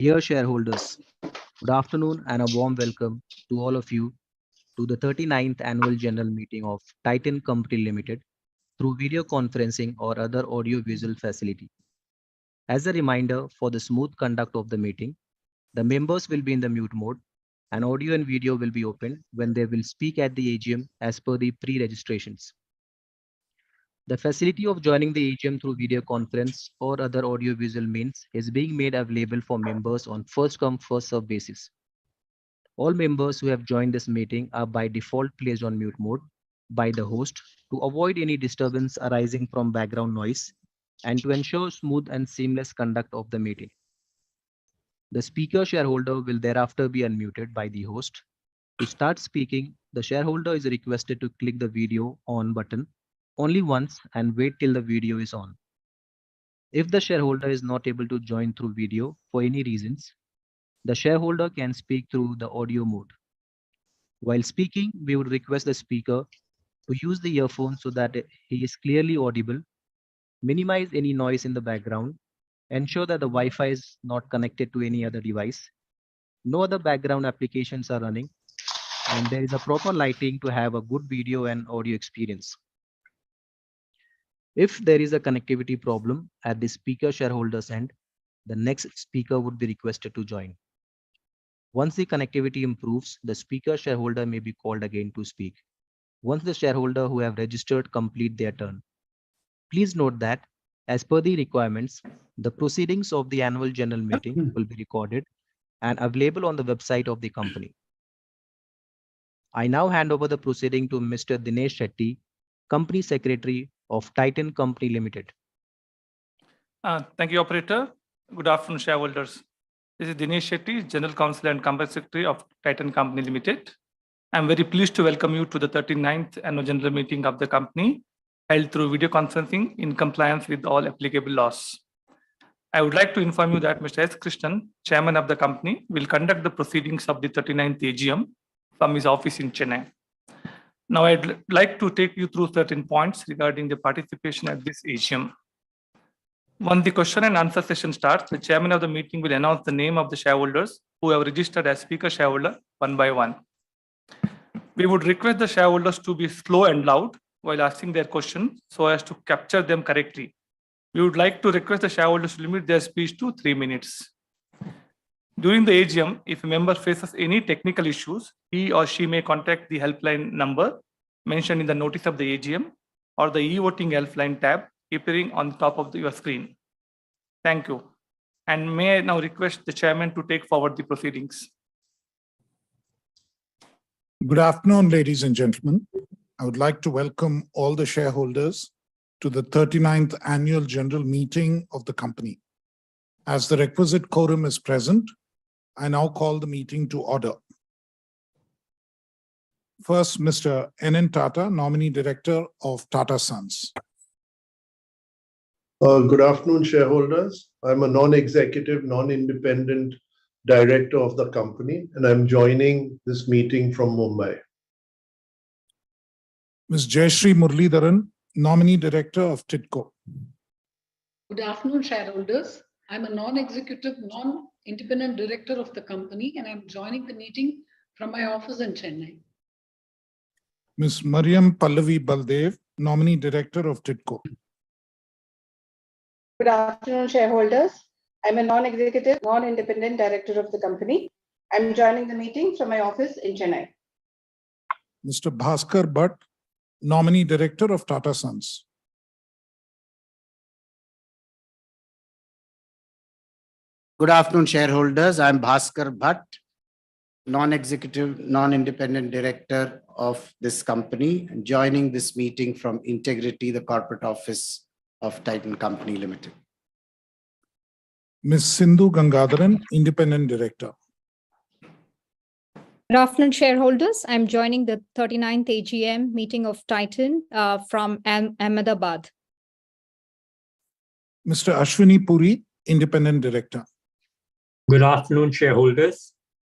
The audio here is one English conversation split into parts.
Dear shareholders, good afternoon and a warm welcome to all of you to the 39th Annual General Meeting of Titan Company Limited through video conferencing or other audio-visual facility. As a reminder for the smooth conduct of the meeting, the members will be in the mute mode and audio and video will be open when they will speak at the AGM as per the pre-registrations. The facility of joining the AGM through video conference or other audio-visual means is being made available for members on first-come, first-served basis. All members who have joined this meeting are by default placed on mute mode by the host to avoid any disturbance arising from background noise and to ensure smooth and seamless conduct of the meeting. The speaker shareholder will thereafter be unmuted by the host. To start speaking, the shareholder is requested to click the video on button only once and wait till the video is on. If the shareholder is not able to join through video for any reasons, the shareholder can speak through the audio mode. While speaking, we would request the speaker to use the earphone so that he is clearly audible, minimize any noise in the background, ensure that the Wi-Fi is not connected to any other device, no other background applications are running, and there is a proper lighting to have a good video and audio experience. If there is a connectivity problem at the speaker shareholder's end, the next speaker would be requested to join. Once the connectivity improves, the speaker shareholder may be called again to speak. Once the shareholder who have registered complete their turn. Please note that as per the requirements, the proceedings of the annual general meeting will be recorded and available on the website of the company. I now hand over the proceeding to Mr. Dinesh Shetty, Company Secretary of Titan Company Limited. Thank you, Operator. Good afternoon, shareholders. This is Dinesh Shetty, General Counsel and Company Secretary of Titan Company Limited. I'm very pleased to welcome you to the 39th Annual General Meeting of the company, held through video conferencing in compliance with all applicable laws. I would like to inform you that Mr. S. Krishnan, Chairman of the company, will conduct the proceedings of the 39th AGM from his office in Chennai. Now, I'd like to take you through certain points regarding the participation at this AGM. Once the question and answer session starts, the chairman of the meeting will announce the name of the shareholders who have registered as speaker shareholder one by one. We would request the shareholders to be slow and loud while asking their question so as to capture them correctly. We would like to request the shareholders to limit their speech to 3 minutes. During the AGM, if a member faces any technical issues, he or she may contact the helpline number mentioned in the notice of the AGM or the e-voting helpline tab appearing on the top of your screen. Thank you. And may I now request the chairman to take forward the proceedings. Good afternoon, ladies and gentlemen. I would like to welcome all the shareholders to the 39th Annual General Meeting of the company. As the requisite quorum is present, I now call the meeting to order. First, Mr. N. Tata, Nominee Director of Tata Sons. Good afternoon, shareholders. I'm a non-executive, non-independent director of the company, and I'm joining this meeting from Mumbai. Ms. Jayashree Muralidharan, Nominee Director of TIDCO. Good afternoon, shareholders. I'm a non-executive, non-independent director of the company, and I'm joining the meeting from my office in Chennai. Ms. Mariam Pallavi Baldev, Nominee Director of TIDCO. Good afternoon, shareholders. I'm a non-executive, non-independent director of the company. I'm joining the meeting from my office in Chennai. Mr. Bhaskar Bhatt, Nominee Director of Tata Sons. Good afternoon, shareholders. I'm Bhaskar Bhatt, non-executive, non-independent director of this company, and joining this meeting from Integrity, the corporate office of Titan Company Limited. Ms. Sindhu Gangadharan, Independent Director. Good afternoon, shareholders. I'm joining the 39th AGM meeting of Titan from Ahmedabad. Mr. Ashwini Puri, Independent Director. Good afternoon, shareholders.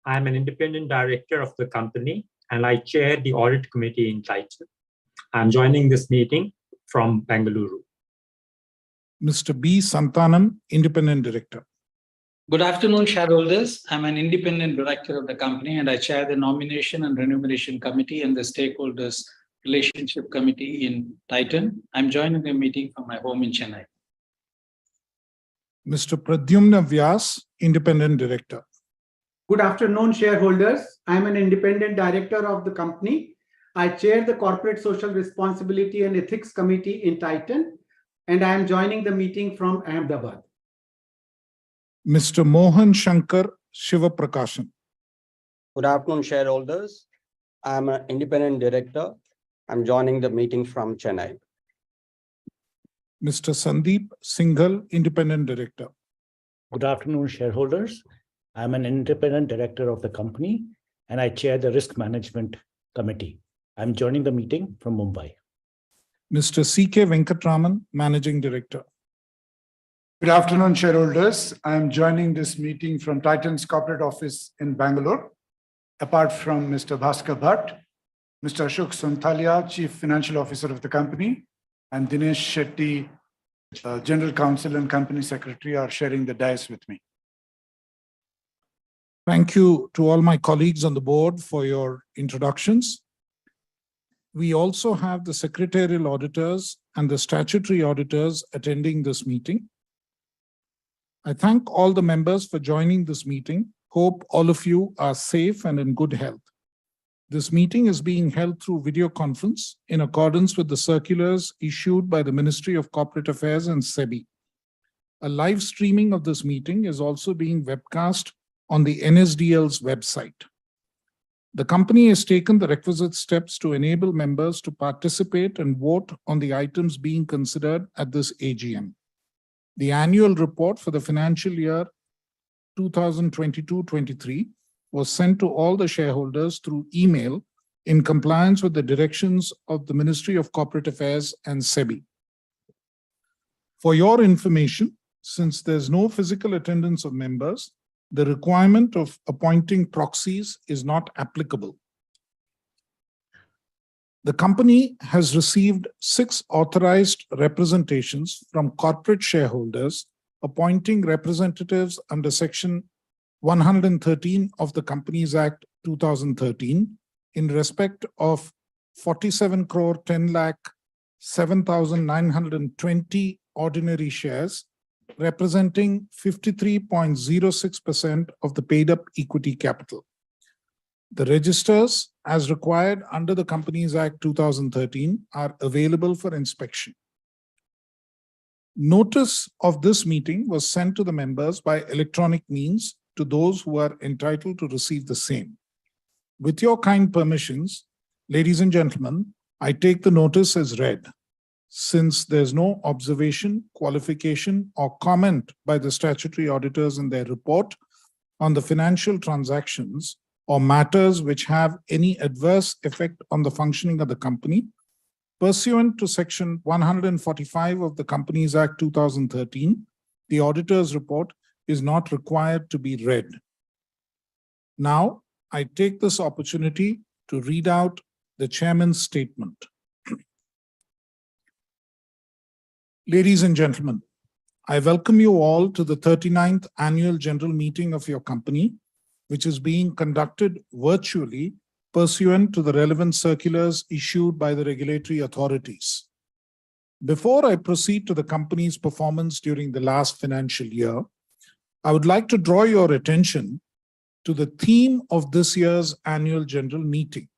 I'm an independent director of the company and I chair the audit committee in Titan. I'm joining this meeting from Bengaluru. Mr. B. Santanam, Independent Director. Good afternoon, shareholders. I'm an independent director of the company and I chair the Nomination and Remuneration Committee and the Stakeholders Relationship Committee in Titan. I'm joining the meeting from my home in Chennai. Mr. Pradyumna Vyas, Independent Director. Good afternoon, shareholders. I'm an independent director of the company. I chair the Corporate Social Responsibility and Ethics Committee in Titan, and I am joining the meeting from Ahmedabad. Mr. Mohan Shankar Shivaprakashan. Good afternoon, shareholders. I'm an independent director. I'm joining the meeting from Chennai. Mr. Sandeep Singhal, Independent Director. Good afternoon, shareholders. I'm an independent director of the company and I chair the Risk Management Committee. I'm joining the meeting from Mumbai. Mr. C.K. Venkatraman, Managing Director. Good afternoon, shareholders. I'm joining this meeting from Titan's corporate office in Bangalore. Apart from Mr. Bhaskar Bhatt, Mr. Ashok Sonthalia, Chief Financial Officer of the company, and Dinesh Shetty, General Counsel and Company Secretary, are sharing the dais with me. Thank you to all my colleagues on the board for your introductions. We also have the secretarial auditors and the statutory auditors attending this meeting. I thank all the members for joining this meeting. Hope all of you are safe and in good health. This meeting is being held through video conference in accordance with the circulars issued by the Ministry of Corporate Affairs and SEBI. A live streaming of this meeting is also being webcast on the NSDL's website. The company has taken the requisite steps to enable members to participate and vote on the items being considered at this AGM. The annual report for the financial year 2022-23 was sent to all the shareholders through email in compliance with the directions of the Ministry of Corporate Affairs and SEBI. For your information, since there's no physical attendance of members, the requirement of appointing proxies is not applicable. The company has received 6 authorized representations from corporate shareholders appointing representatives under Section 113 of the Companies Act 2013 in respect of 47 crore 10 lakh 7,920 ordinary shares, representing 53.06% of the paid-up equity capital. The registers, as required under the Companies Act 2013, are available for inspection. Notice of this meeting was sent to the members by electronic means to those who are entitled to receive the same. With your kind permissions, ladies and gentlemen, I take the notice as read. Since there's no observation, qualification, or comment by the statutory auditors in their report on the financial transactions or matters which have any adverse effect on the functioning of the company, pursuant to Section 145 of the Companies Act 2013, the auditor's report is not required to be read. Now, I take this opportunity to read out the chairman's statement. Ladies and gentlemen, I welcome you all to the 39th Annual General Meeting of your company, which is being conducted virtually pursuant to the relevant circulars issued by the regulatory authorities. Before I proceed to the company's performance during the last financial year, I would like to draw your attention to the theme of this year's Annual General Meeting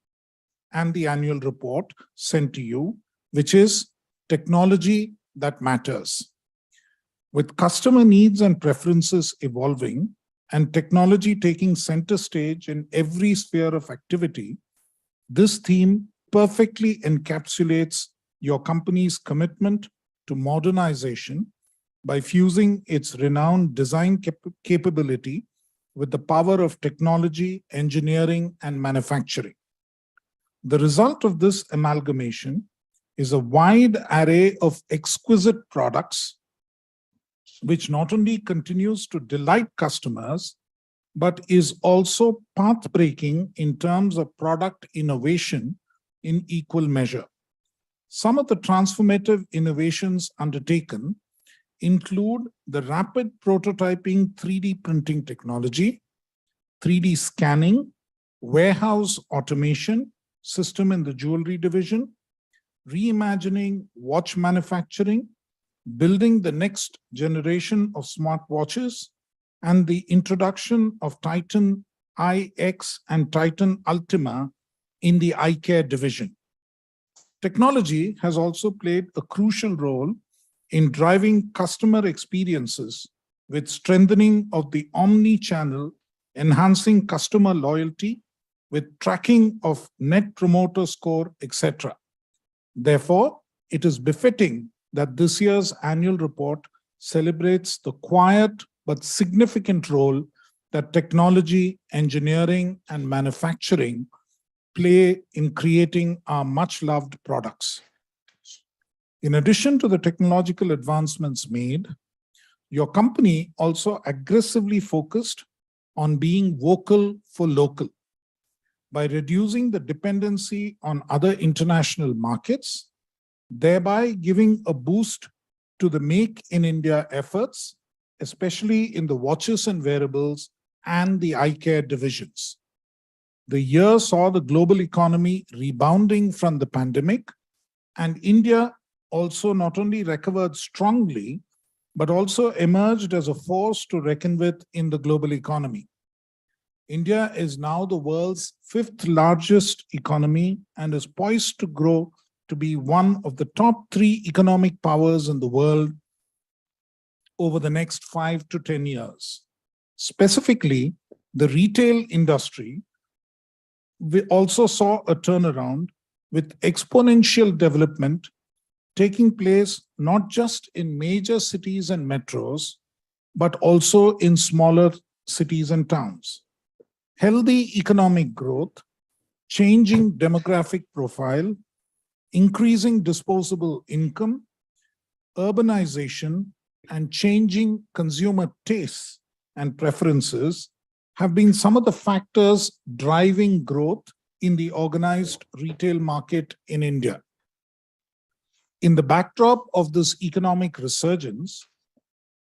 and the annual report sent to you, which is Technology That Matters. With customer needs and preferences evolving and technology taking center stage in every sphere of activity, this theme perfectly encapsulates your company's commitment to modernization by fusing its renowned design capability with the power of technology, engineering, and manufacturing. The result of this amalgamation is a wide array of exquisite products, which not only continues to delight customers, but is also path-breaking in terms of product innovation in equal measure. Some of the transformative innovations undertaken include the rapid prototyping 3D printing technology, 3D scanning, warehouse automation system in the jewelry division, reimagining watch manufacturing, building the next generation of smartwatches, and the introduction of Titan IX and Titan Ultima in the eye care division. Technology has also played a crucial role in driving customer experiences with strengthening of the omni-channel, enhancing customer loyalty with tracking of net promoter score, etc. Therefore, it is befitting that this year's annual report celebrates the quiet but significant role that technology, engineering, and manufacturing play in creating our much-loved products. In addition to the technological advancements made, your company also aggressively focused on being vocal for local by reducing the dependency on other international markets, thereby giving a boost to the Make in India efforts, especially in the watches and wearables and the eye care divisions. The year saw the global economy rebounding from the pandemic, and India also not only recovered strongly, but also emerged as a force to reckon with in the global economy. India is now the world's 5th largest economy and is poised to grow to be one of the top 3 economic powers in the world over the next 5 to 10 years. Specifically, the retail industry we also saw a turnaround with exponential development taking place not just in major cities and metros, but also in smaller cities and towns. Healthy economic growth, changing demographic profile, increasing disposable income, urbanization, and changing consumer tastes and preferences have been some of the factors driving growth in the organized retail market in India. In the backdrop of this economic resurgence,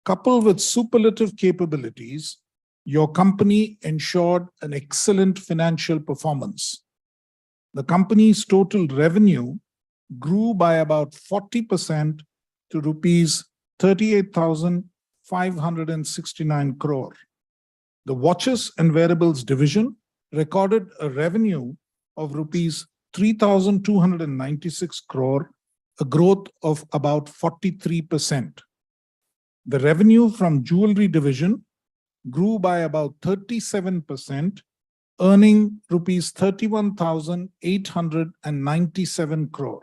coupled with superlative capabilities, your company ensured an excellent financial performance. The company's total revenue grew by about 40% to rupees 38,569 crore. The Watches and Wearables division recorded a revenue of rupees 3,296 crore, a growth of about 43%. The revenue from Jewelry division grew by about 37%, earning rupees 31,897 crore.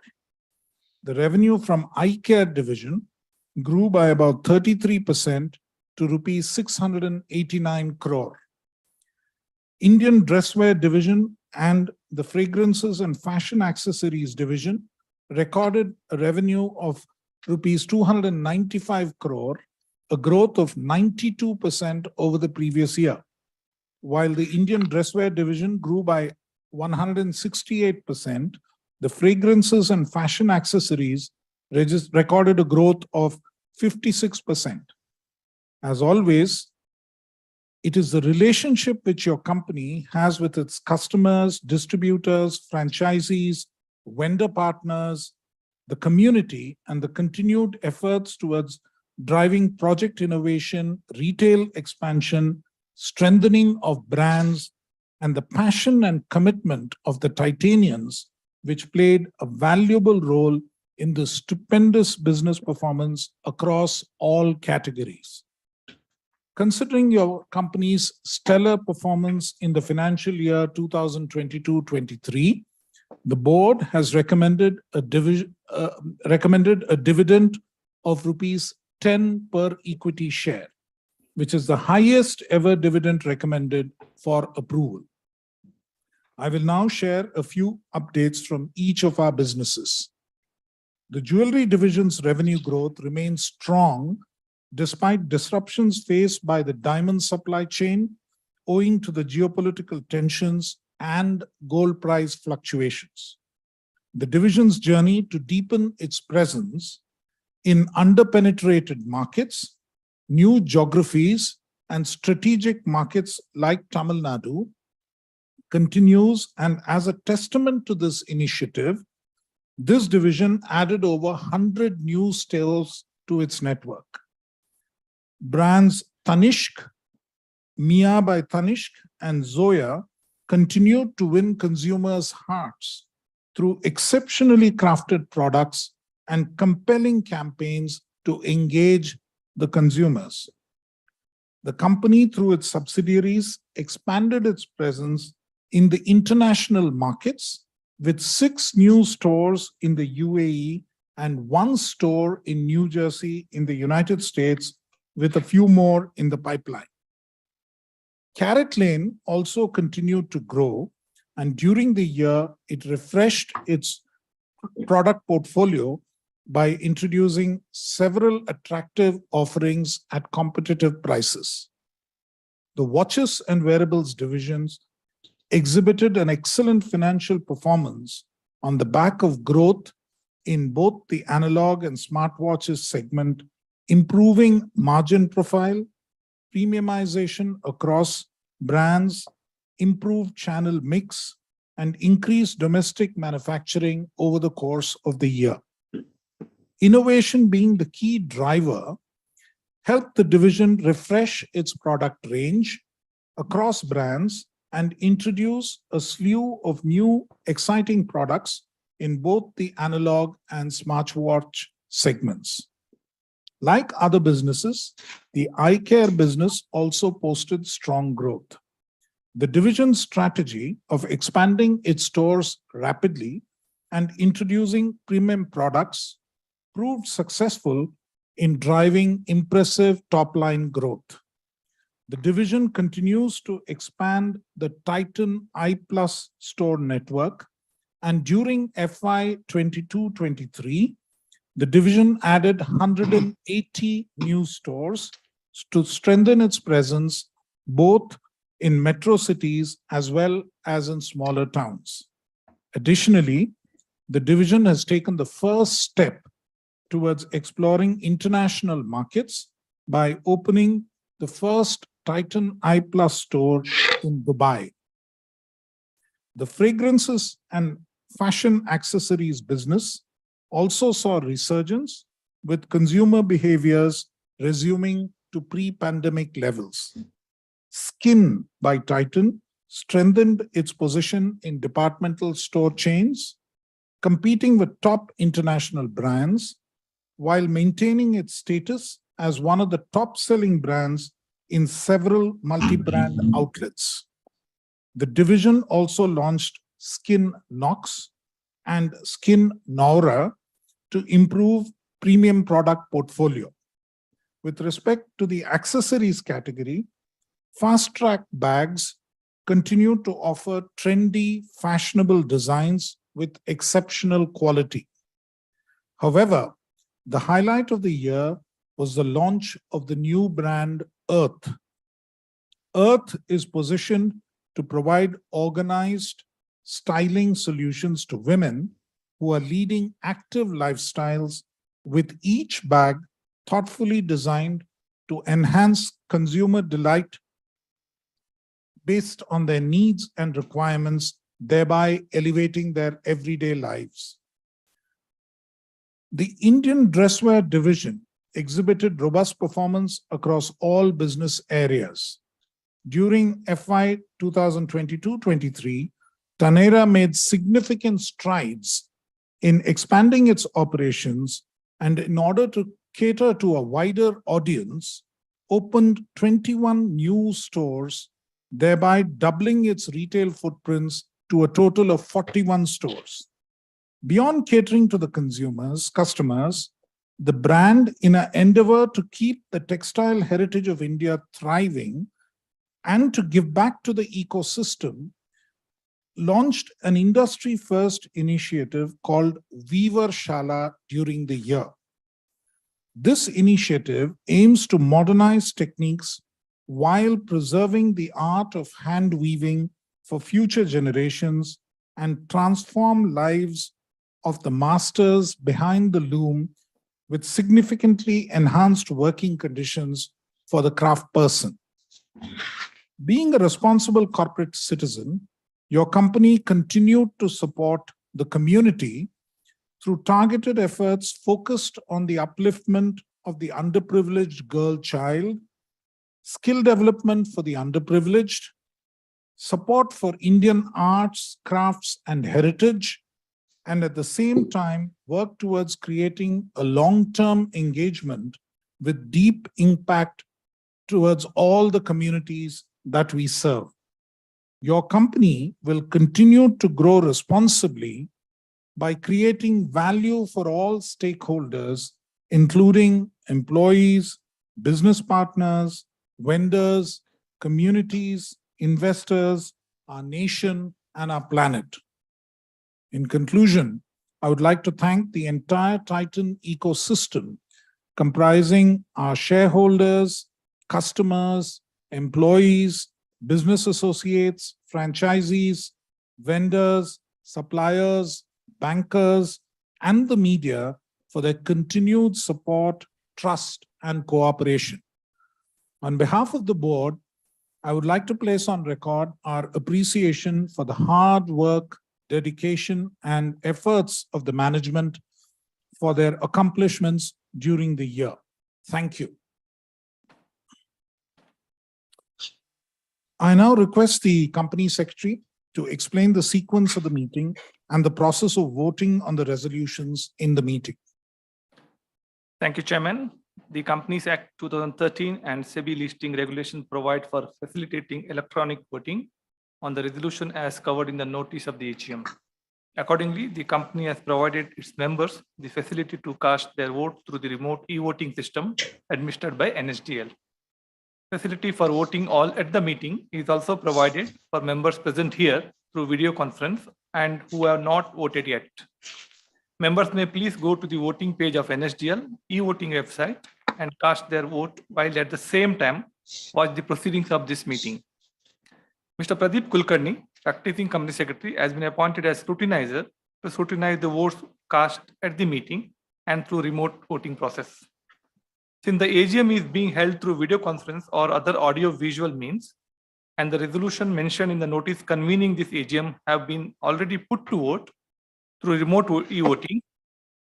The revenue from Eye Care division grew by about 33% to rupees 689 crore. Indian Dresswear division and the Fragrances and Fashion Accessories division recorded a revenue of rupees 295 crore, a growth of 92% over the previous year, while the Indian Dresswear division grew by 168%, the Fragrances and Fashion Accessories recorded a growth of 56%. As always, it is the relationship which your company has with its customers, distributors, franchisees, vendor partners, the community, and the continued efforts towards driving project innovation, retail expansion, strengthening of brands, and the passion and commitment of the Titanians, which played a valuable role in the stupendous business performance across all categories. Considering your company's stellar performance in the financial year 2022-23, the board has recommended a dividend of rupees 10 per equity share, which is the highest ever dividend recommended for approval. I will now share a few updates from each of our businesses. The Jewelry division's revenue growth remains strong despite disruptions faced by the diamond supply chain owing to the geopolitical tensions and gold price fluctuations. The division's journey to deepen its presence in underpenetrated markets, new geographies, and strategic markets like Tamil Nadu continues. And as a testament to this initiative, this division added over 100 new stores to its network. Brands Tanishq, Mia by Tanishq, and Zoya continued to win consumers' hearts through exceptionally crafted products and compelling campaigns to engage the consumers. The company, through its subsidiaries, expanded its presence in the international markets with 6 new stores in the UAE and 1 store in New Jersey in the United States, with a few more in the pipeline. Carrot Lane also continued to grow, and during the year, it refreshed its product portfolio by introducing several attractive offerings at competitive prices. The watches and wearables divisions exhibited an excellent financial performance on the back of growth in both the analog and smartwatches segment, improving margin profile, premiumization across brands, improved channel mix, and increased domestic manufacturing over the course of the year. Innovation, being the key driver, helped the division refresh its product range across brands and introduce a slew of new exciting products in both the analog and smartwatch segments. Like other businesses, the eye care business also posted strong growth. The division's strategy of expanding its stores rapidly and introducing premium products proved successful in driving impressive top-line growth. The division continues to expand the Titan Eye Plus store network, and during FY 22-23, the division added 180 new stores to strengthen its presence both in metro cities as well as in smaller towns. Additionally, the division has taken the first step towards exploring international markets by opening the first Titan Eye Plus store in Dubai. The fragrances and fashion accessories business also saw a resurgence, with consumer behaviors resuming to pre-pandemic levels. Skin by Titan strengthened its position in departmental store chains, competing with top international brands, while maintaining its status as one of the top-selling brands in several multi-brand outlets. The division also launched Skin Nox and Skin Naura to improve premium product portfolio. With respect to the accessories category, Fast Track bags continue to offer trendy, fashionable designs with exceptional quality. However, the highlight of the year was the launch of the new brand Earth. Earth is positioned to provide organized styling solutions to women who are leading active lifestyles, with each bag thoughtfully designed to enhance consumer delight based on their needs and requirements, thereby elevating their everyday lives. The Indian dresswear division exhibited robust performance across all business areas. During FY 2022-23, Taneira made significant strides in expanding its operations, and in order to cater to a wider audience, opened 21 new stores, thereby doubling its retail footprints to a total of 41 stores. Beyond catering to the customers, the brand, in an endeavor to keep the textile heritage of India thriving and to give back to the ecosystem, launched an industry-first initiative called Weaver Shala during the year. This initiative aims to modernize techniques while preserving the art of hand weaving for future generations and transform lives of the masters behind the loom with significantly enhanced working conditions for the craft person. Being a responsible corporate citizen, your company continued to support the community through targeted efforts focused on the upliftment of the underprivileged girl child, skill development for the underprivileged, support for Indian arts, crafts, and heritage, and at the same time work towards creating a long-term engagement with deep impact towards all the communities that we serve. Your company will continue to grow responsibly by creating value for all stakeholders, including employees, business partners, vendors, communities, investors, our nation, and our planet. In conclusion, I would like to thank the entire Titan ecosystem, comprising our shareholders, customers, employees, business associates, franchisees, vendors, suppliers, bankers, and the media for their continued support, trust, and cooperation. On behalf of the board, I would like to place on record our appreciation for the hard work, dedication, and efforts of the management for their accomplishments during the year. Thank you. I now request the company secretary to explain the sequence of the meeting and the process of voting on the resolutions in the meeting. Thank you, Chairman. The Companies Act 2013 and SEBI listing regulations provide for facilitating electronic voting on the resolution as covered in the notice of the AGM. Accordingly, the company has provided its members the facility to cast their vote through the remote e-voting system administered by NSDL. Facility for voting all at the meeting is also provided for members present here through video conference and who have not voted yet. Members may please go to the voting page of NSDL e-voting website and cast their vote while at the same time watch the proceedings of this meeting. Mr. Pradeep Kulkarni, practicing company secretary, has been appointed as scrutinizer to scrutinize the votes cast at the meeting and through remote voting process. Since the AGM is being held through video conference or other audio-visual means, and the resolution mentioned in the notice convening this AGM have been already put to vote through remote e-voting,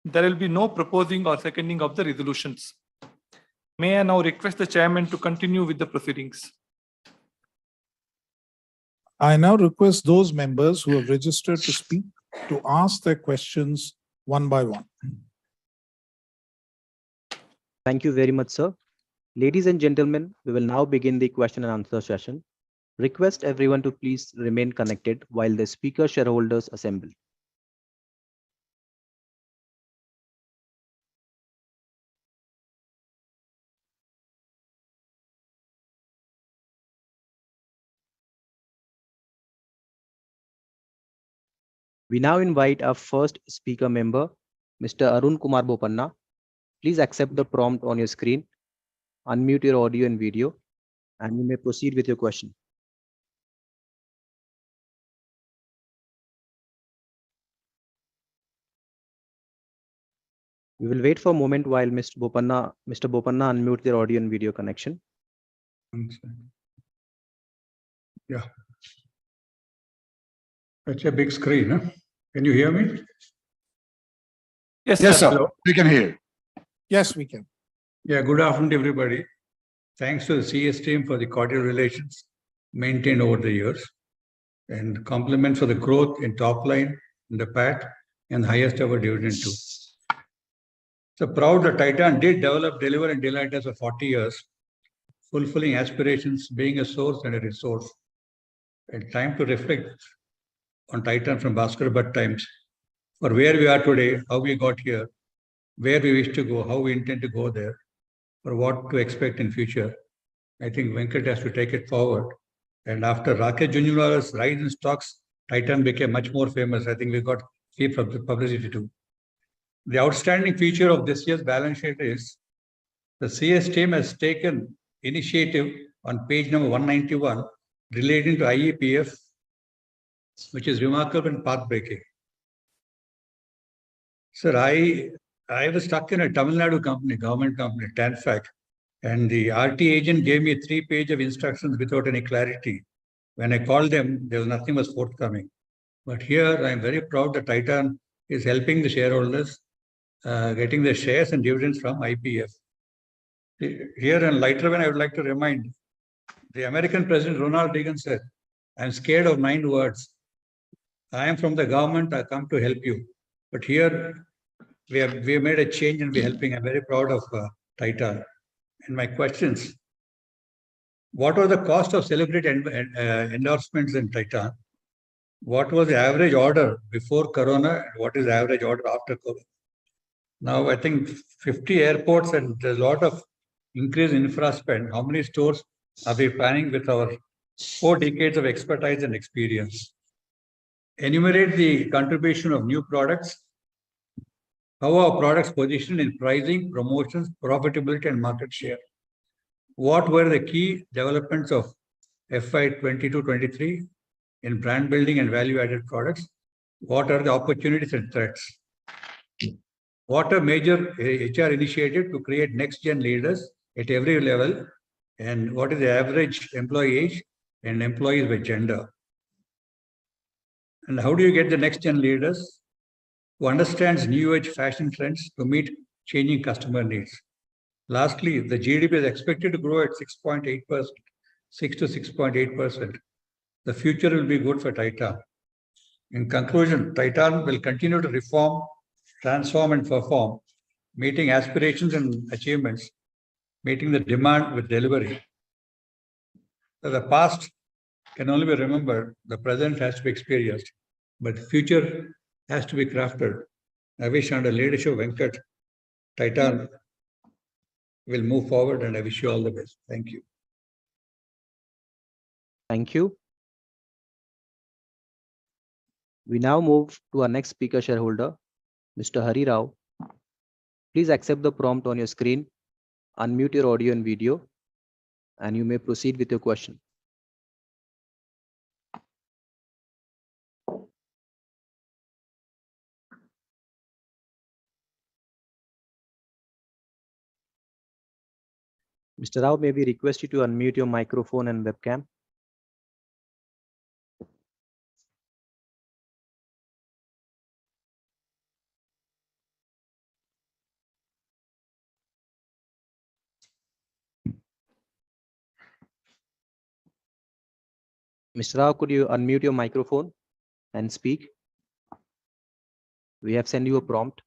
there will be no proposing or seconding of the resolutions. May I now request the chairman to continue with the proceedings. I now request those members who have registered to speak to ask their questions one by one. Thank you very much, sir. Ladies and gentlemen, we will now begin the question and answer session. Request everyone to please remain connected while the speaker shareholders assemble. We now invite our first speaker member, Mr. Arun Kumar Bopanna. Please accept the prompt on your screen, unmute your audio and video, and you may proceed with your question. We will wait for a moment while Mr. Bopanna unmute their audio and video connection. Yeah. That's a big screen, huh? Can you hear me? Yes, Yes, sir. sir. We can hear you. Yes, we can. Yeah, good afternoon, everybody. Thanks to the CS team for the cordial relations maintained over the years, and compliments for the growth in top line, in the PAT, and highest ever dividend too. So proud that Titan did develop, deliver, and delight us for 40 years, fulfilling aspirations, being a source and a resource. And time to reflect on Titan from Bhaskar Bhatt times, for where we are today, how we got here, where we wish to go, how we intend to go there, or what to expect in future. I think Venkat has to take it forward. And after Rakesh Jhunjhunwala's rise in stocks, Titan became much more famous. I think we got free publicity too. The outstanding feature of this year's balance sheet is the CS team has taken initiative on page number 191 relating to IEPF, which is remarkable and path-breaking. Sir, I I was stuck in a Tamil Nadu company, government company, Tanfac, and the RT agent gave me a 3-page of instructions without any clarity. When I called them, there was nothing was forthcoming. But here, I'm very proud that Titan is helping the shareholders getting the shares and dividends from IPF. Here in Lighterman, I would like to remind the American President Ronald Reagan said, "I'm scared of 9 words. I am from the government. I come to help you." But here we have made a change and we're helping. I'm very proud of Titan. And my questions: what was the cost of celebrity endorsements in Titan? What was the average order before Corona? And what is the average order after Corona? Now I think 50 airports and there's a lot of increase in infra spend. How many stores are we planning with our 4 decades of expertise and experience? Enumerate the contribution of new products. How are products positioned in pricing, promotions, profitability, and market share? What were the key developments of FY 22-23 in brand building and value-added products? What are the opportunities and threats? What are major HR initiatives to create next-gen leaders at every level? And what is the average employee age and employees by gender? And how do you get the next-gen leaders who understands new age fashion trends to meet changing customer needs? Lastly, the GDP is expected to grow at 6.8%, 6 to 6.8%. The future will be good for Titan. In conclusion, Titan will continue to reform, transform, and perform, meeting aspirations and achievements, meeting the demand with delivery. So the past can only be remembered, the present has to be experienced, but the future has to be crafted. I wish under leadership of Venkat, Titan will move forward, and I wish you all the best. Thank you. Thank you. We now move to our next speaker shareholder, Mr. Hari Rao. Please accept the prompt on your screen, unmute your audio and video, and you may proceed with your question. Mr. Rao, may we request you to unmute your microphone and webcam? Mr. Rao, could you unmute your microphone and speak? We have sent you a prompt.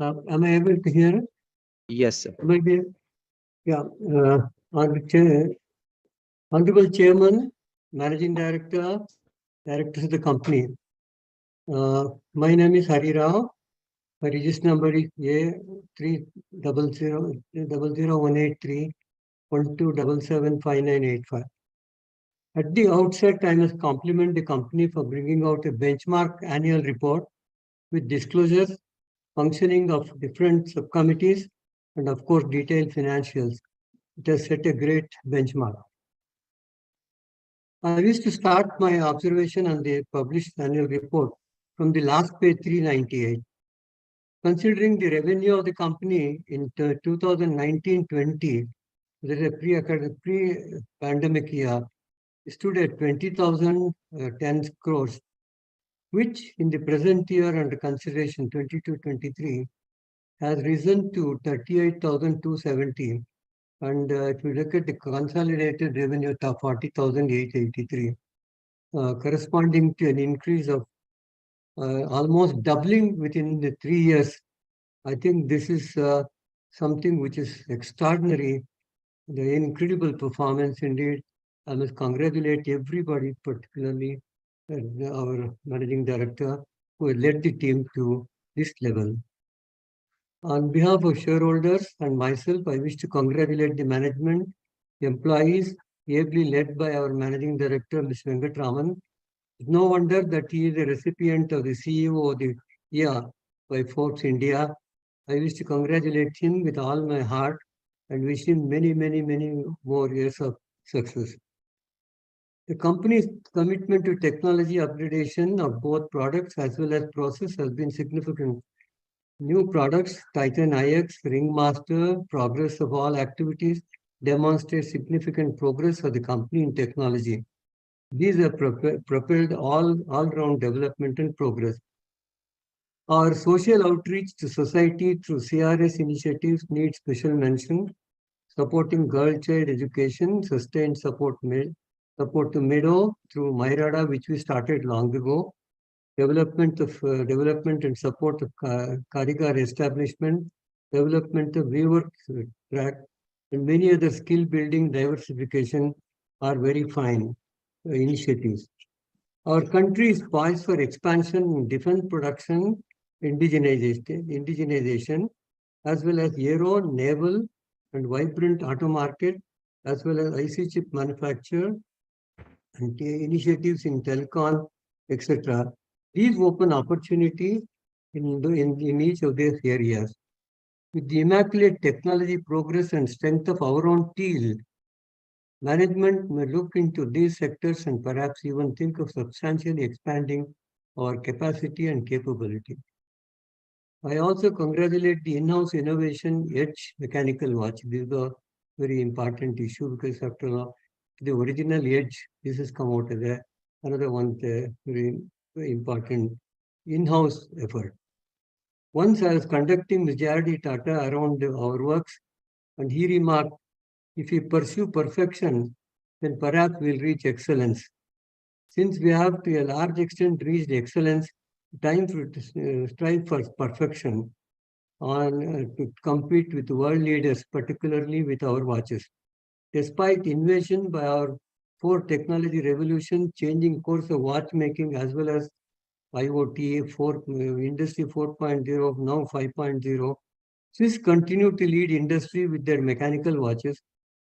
Am I able to hear it? Yes, sir. Maybe, yeah. Honorable Chairman, Managing Director, Directors of the company. My name is Hari Rao. My register number is A300018312775985. At the outset, I must compliment the company for bringing out a benchmark annual report with disclosures, functioning of different subcommittees, and of course, detailed financials. It has set a great benchmark. I wish to start my observation on the published annual report from the last page 398. Considering the revenue of the company in 2019-20, that is a pre-pandemic year, stood at 20,010 crores, which in the present year under consideration 22-23 has risen to 38,270. And if you look at the consolidated revenue of 40,883, corresponding to an increase of almost doubling within the 3 years. I think this is something which is extraordinary, the incredible performance indeed. I must congratulate everybody, particularly our managing director, who led the team to this level. On behalf of shareholders and myself, I wish to congratulate the management, employees, ably led by our managing director, Mr. Venkatraman. No wonder that he is a recipient of the CEO of the year by Forbes India. I wish to congratulate him with all my heart and wish him many, many, many more years of success. The company's commitment to technology upgradation of both products as well as process has been significant. New products, Titan IX, Ringmaster, progress of all activities demonstrate significant progress for the company in technology. These have propelled all-round development and progress. Our social outreach to society through CRS initiatives needs special mention. Supporting girl-child education, sustained support to Meadow through Myrada, which we started long ago. Development and support of Karigar establishment, development of WeWork track, and many other skill building diversification are very fine initiatives. Our country is poised for expansion in defense production, indigenization, as well as aero, naval, and vibrant auto market, as well as IC chip manufacture and initiatives in telecom, etc. These open opportunity in each of these areas. With the immaculate technology progress and strength of our own team, management may look into these sectors and perhaps even think of substantially expanding our capacity and capability. I also congratulate the in-house innovation edge mechanical watch. This is a very important issue because after all, the original edge, this has come out as another one very important in-house effort. Once I was conducting majority Tata around our works, and he remarked, if we pursue perfection, then perhaps we'll reach excellence. Since we have to a large extent reached excellence, time to strive for perfection to compete with world leaders, particularly with our watches. Despite invasion by our four technology revolution, changing course of watchmaking as well as IoT, Industry 4.0, now 5.0, Swiss continue to lead industry with their mechanical watches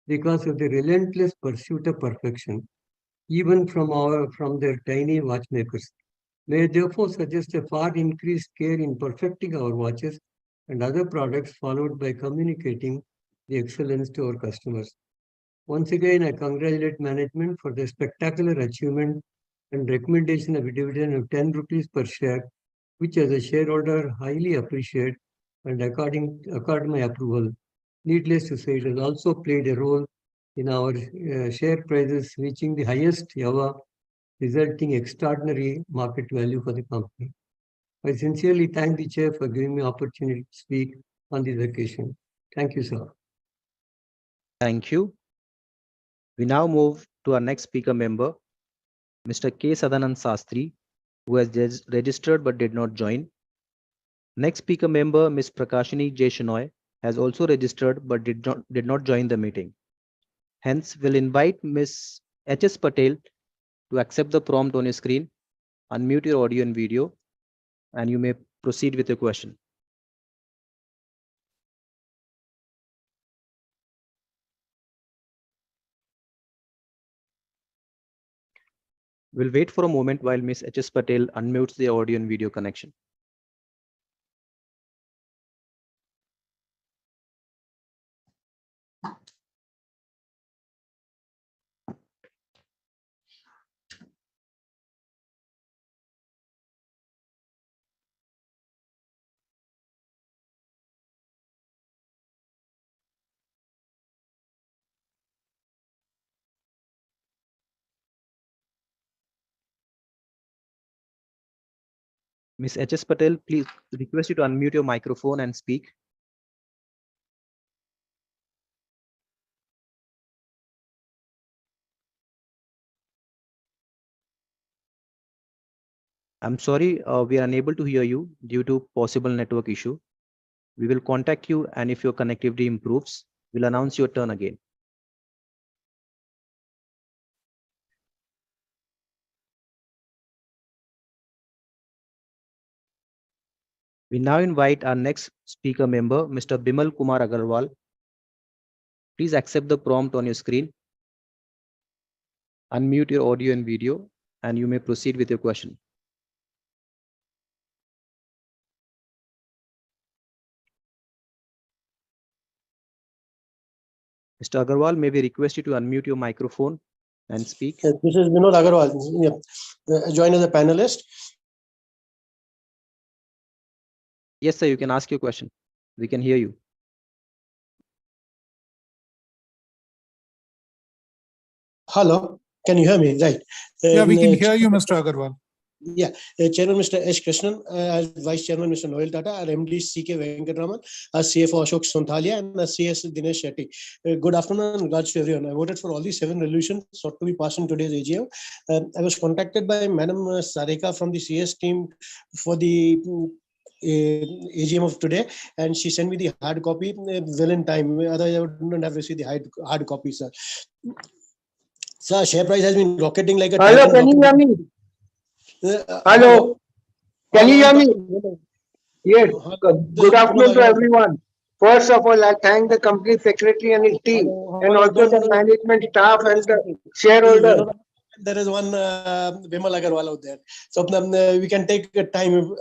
because of the relentless pursuit of perfection, even from their tiny watchmakers. May therefore suggest a far increased care in perfecting our watches and other products, followed by communicating the excellence to our customers. Once again, I congratulate management for the spectacular achievement and recommendation of a dividend of 10 rupees per share, which as a shareholder highly appreciate and accord my approval. Needless to say, it has also played a role in our share prices reaching the highest ever, resulting extraordinary market value for the company. I sincerely thank the chair for giving me opportunity to speak on this occasion. Thank you, sir. Thank you. We now move to our next speaker member, Mr. K. Sadanand Sastry, who has registered but did not join. Next speaker member, Ms. Prakashini J. Shenoy, has also registered but did not join the meeting. Hence, we'll invite Ms. H.S. Patel to accept the prompt on your screen, unmute your audio and video, and you may proceed with your question. We'll wait for a moment while Ms. H.S. Patel unmutes the audio and video connection. Ms. H.S. Patel, please request you to unmute your microphone and speak. I'm sorry, we are unable to hear you due to possible network issue. We will contact you, and if your connectivity improves, we'll announce your turn again. We now invite our next speaker member, Mr. Bimal Kumar Agarwal. Please accept the prompt on your screen. Unmute your audio and video, and you may proceed with your question. Mr. Agarwal, may we request you to unmute your microphone and speak? This is Vinod Agarwal. Join as a panelist. Yes, sir, you can ask your question. We can hear you. Hello, can you hear me? Right. Yeah, we can hear you, Mr. Agarwal. Yeah, Chairman Mr. S. Krishnan, Vice Chairman Mr. Noel Tata, our MD C.K. Venkatraman, our CFO Ashok Sonthalia, and our CS Dinesh Shetty. Good afternoon and regards to everyone. I voted for all these 7 resolutions sought to be passed in today's AGM. I was contacted by Madam Sarika from the CS team for the AGM of today, and she sent me the hard copy well in time. Otherwise, I wouldn't have received the hard copy, sir. Sir, share price has been rocketing like a. Hello, can you hear me? Hello, can you hear me? Yes, good afternoon to everyone. First of all, I thank the company secretary and his team, and also the management staff and the shareholders. There is one Vimal Agarwal out there. So we can take time. You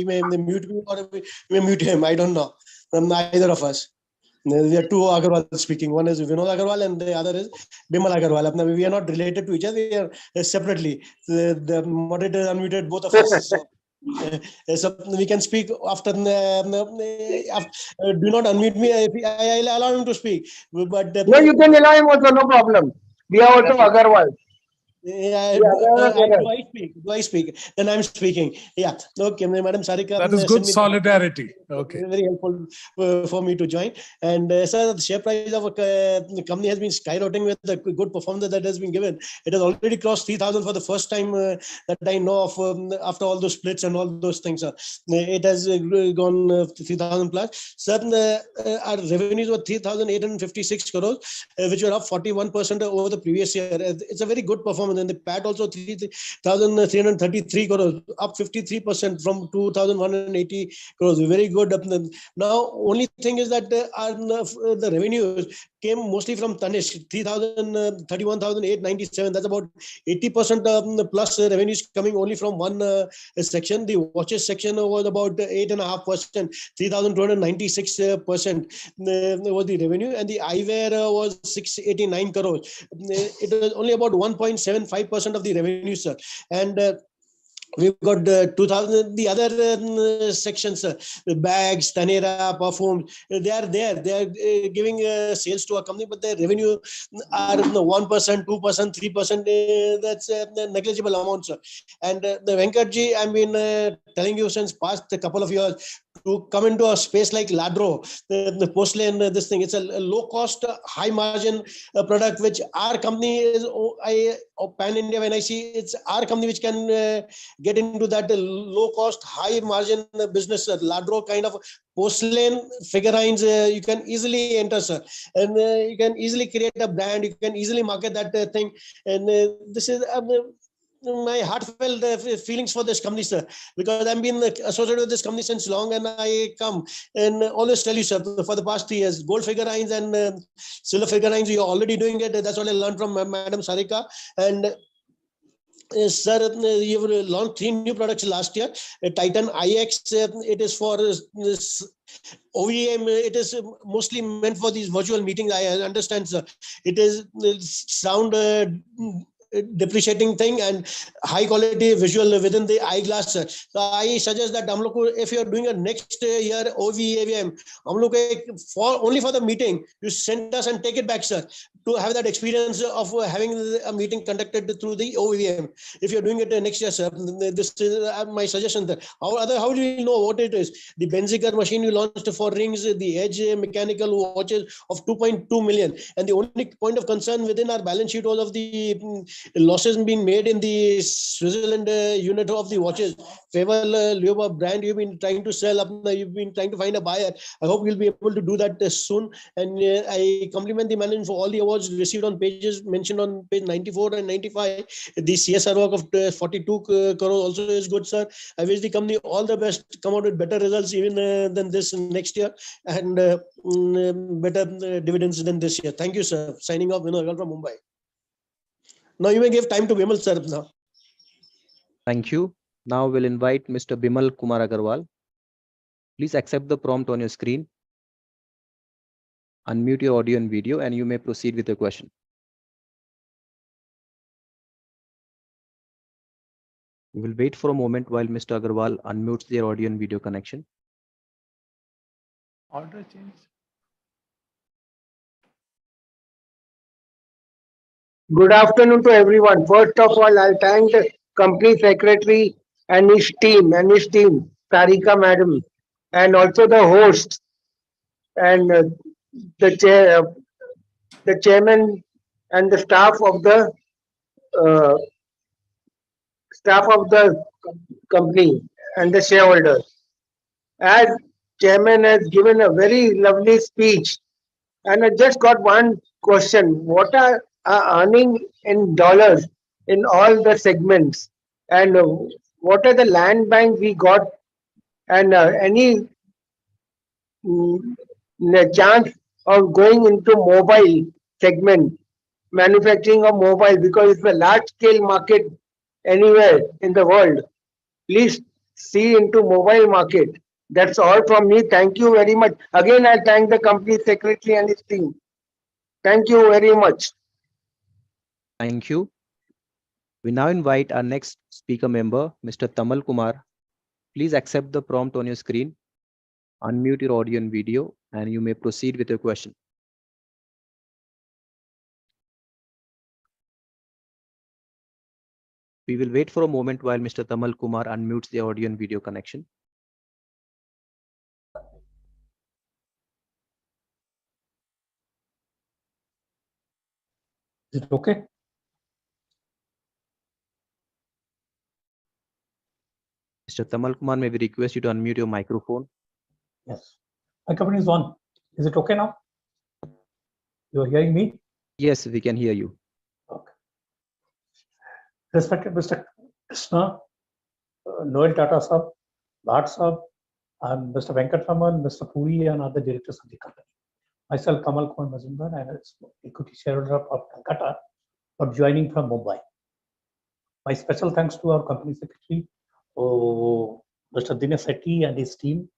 may mute me or we may mute him. I don't know. Neither of us. We are 2 Agarwal speaking. One is Vinod Agarwal and the other is Bimal Agarwal. We are not related to each other. We are separately. The moderator unmuted both of us. So we can speak after. Do not unmute me. I'll allow him to speak. But no, you can allow him also. No problem. We are also Agarwal. Yeah, do I speak? Then I'm speaking. Yeah. Okay, Madam Sarika. That is good solidarity. Okay. Very helpful for me to join. And sir, the share price of the company has been skyrocketing with the good performance that has been given. It has already crossed 3,000 for the first time that I know of after all those splits and all those things. It has gone 3,000 plus. Sir, our revenues were 3,856 crores, which were up 41% over the previous year. It's a very good performance. And the PAT also 3,333 crores, up 53% from 2,180 crores. Very good. Now, only thing is that the revenues came mostly from Tanishq, 31,897. That's about 80% plus revenues coming only from one section. The watches section was about 8.5%, 3,296% was the revenue, and the eyewear was 689 crores. It was only about 1.75% of the revenue, sir. And we've got 2,000, the other sections, the bags, Tanera, perfume, they are there. They are giving sales to a company, but their revenue are 1%, 2%, 3%. That's a negligible amount, sir. And the Venkatji, I've been telling you since past a couple of years, to come into a space like Ladro, the porcelain, this thing, it's a low cost, high margin product, which our company is, pan India, when I see it's our company which can get into that low cost, high margin business. Ladro kind of porcelain figurines, you can easily enter, sir. And you can easily create a brand, you can easily market that thing. And this is my heartfelt feelings for this company, sir, because I've been associated with this company since long, and I come and always tell you, sir, for the past 3 years, gold figurines and silver figurines, you're already doing it. That's what I learned from Madam Sarika. And sir, you've launched 3 new products last year. Titan IX, it is for OEM, it is mostly meant for these virtual meetings. I understand, sir. It is sound depreciating thing and high quality visual within the eyeglass. So I suggest that if you are doing a next year OVAVM, only for the meeting, you send us and take it back, sir, to have that experience of having a meeting conducted through the OVM. If you're doing it next year, sir, this is my suggestion. How do you know what it is? The Benziger machine you launched for rings, the Edge mechanical watches of 2.2 million. And the only point of concern within our balance sheet was of the losses being made in the Switzerland unit of the watches. Favel Lioba brand you've been trying to sell up, you've been trying to find a buyer. I hope you'll be able to do that soon. And I compliment the management for all the awards received on pages mentioned on page 94 and 95. The CSR work of 42 crores also is good, sir. I wish the company all the best, come out with better results even than this next year, and better dividends than this year. Thank you, sir. Signing off, Vinod from Mumbai. Now you may give time to Bimal, sir. Now. Thank you. Now we'll invite Mr. Bimal Kumar Agarwal. Please accept the prompt on your screen. unmute your audio and video, and you may proceed with your question. We will wait for a moment while Mr. Agarwal unmutes their audio and video connection. Order change. Good afternoon to everyone. First of all, I'll thank the company secretary and his team, Sarika madam, and also the host and the chair, the chairman and the uh, staff of the company and the shareholders. As chairman has given a very lovely speech, and I just got one question: what are earning in dollars in all the segments, and what are the land bank we got, and any chance of going into mobile segment, manufacturing of mobile, because it's a large scale market anywhere in the world. Please see into mobile market. That's all from me. Thank you very much. Again, I thank the company secretary and his team. Thank you very much. Thank you. We now invite our next speaker member, Mr. Tamal Kumar. Please accept the prompt on your screen, unmute your audio and video, and you may proceed with your question. We will wait for a moment while Mr. Tamal Kumar unmutes the audio and video connection. Is it okay? Mr. Tamal Kumar, may we request you to unmute your microphone? Yes. My company is on. Is it okay now? You are hearing me? Yes, we can hear you. Okay. Respected Mr. Krishna, Noel Tata sir, Bhatt sir, and Mr. Venkatraman, Mr. Puri, and other directors of the company. Myself, Kamal Kumar Mazumdar, and equity shareholder of Calcutta, for joining from Mumbai. My special thanks to our company secretary, Mr. Dinesh Sethi and his team.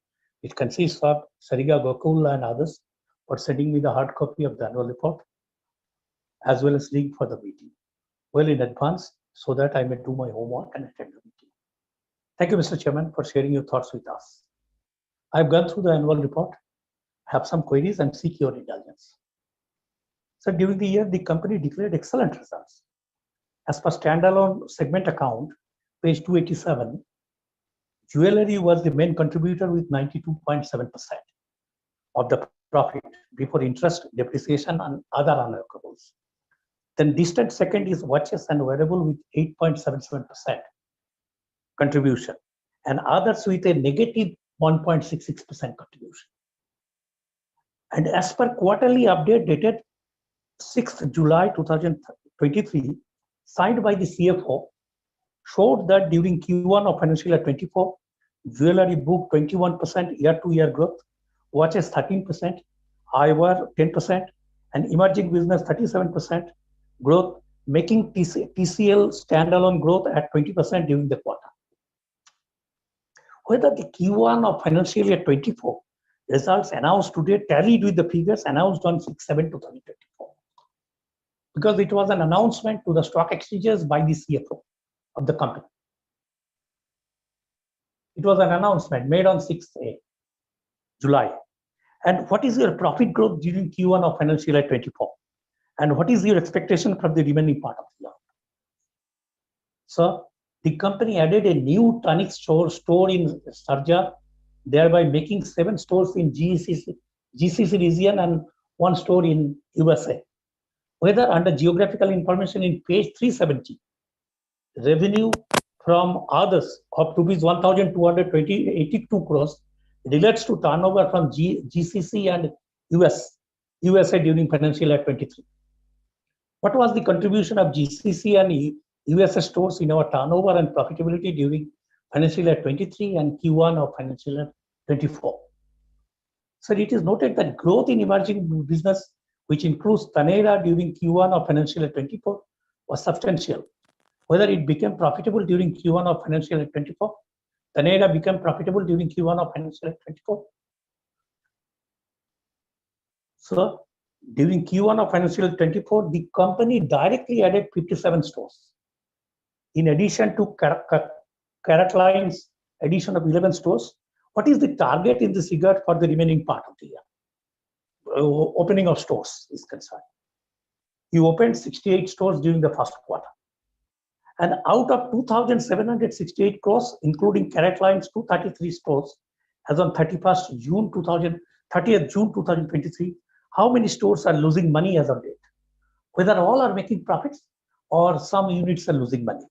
It consists of Sariga Gokul and others for sending me the hard copy of the annual report, as well as link for the meeting well in advance, so that I may do my homework and attend the meeting. Thank you, Mr. Chairman, for sharing your thoughts with us. I've gone through the annual report, have some queries, and seek your indulgence. So during the year, the company declared excellent results. As per standalone segment account, page 287, jewelry was the main contributor with 92.7% of the profit before interest, depreciation, and other unallocables. Then distant second is watches and wearable with 8.77% contribution, and others with a negative 1.66% contribution. And as per quarterly update dated 6th July 2023, signed by the CFO, showed that during Q1 of financial year 24, jewelry booked 21% year-to-year growth, watches 13%, eyewear 10%, and emerging business 37% growth, making TCL standalone growth at 20% during the quarter. Whether the Q1 of financial year 24 results announced today tallied with the figures announced on 6/7/2024, because it was an announcement to the stock exchanges by the CFO of the company. It was an announcement made on 6th July. And what is your profit growth during Q1 of financial year 24? And what is your expectation from the remaining part of the year? So the company added a new tonic store in Sharjah, thereby making 7 stores in GCC region and 1 store in USA. Whether under geographical information in page 370, revenue from others of rupees 1,282 crores relates to turnover from GCC and USA during financial year 23. What was the contribution of GCC and USA stores in our turnover and profitability during financial year 23 and Q1 of financial year 24? So it is noted that growth in emerging business, which includes Taneira during Q1 of financial year 24, was substantial. Whether it became profitable during Q1 of financial year 24, Taneira became profitable during Q1 of financial year 24. So during Q1 of financial year 24, the company directly added 57 stores. In addition to CaratLine's addition of 11 stores, what is the target in this regard for the remaining part of the year? Opening of stores is concerned. You opened 68 stores during the first quarter. And out of 2,768 crores, including CaratLine's 233 stores, as on 30th June 2023, how many stores are losing money as of date? Whether all are making profits or some units are losing money.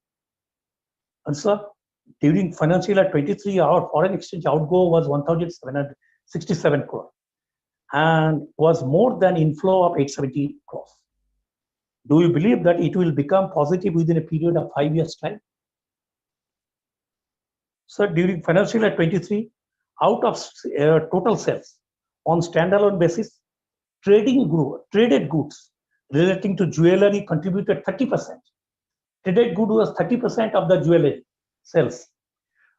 And so during financial year 23, our foreign exchange outgo was 1,767 crore and was more than inflow of 870 crores. Do you believe that it will become positive within a period of 5 years' time? So during financial year 23, out of total sales on standalone basis, traded goods relating to jewelry contributed 30%. Traded good was 30% of the jewelry sales.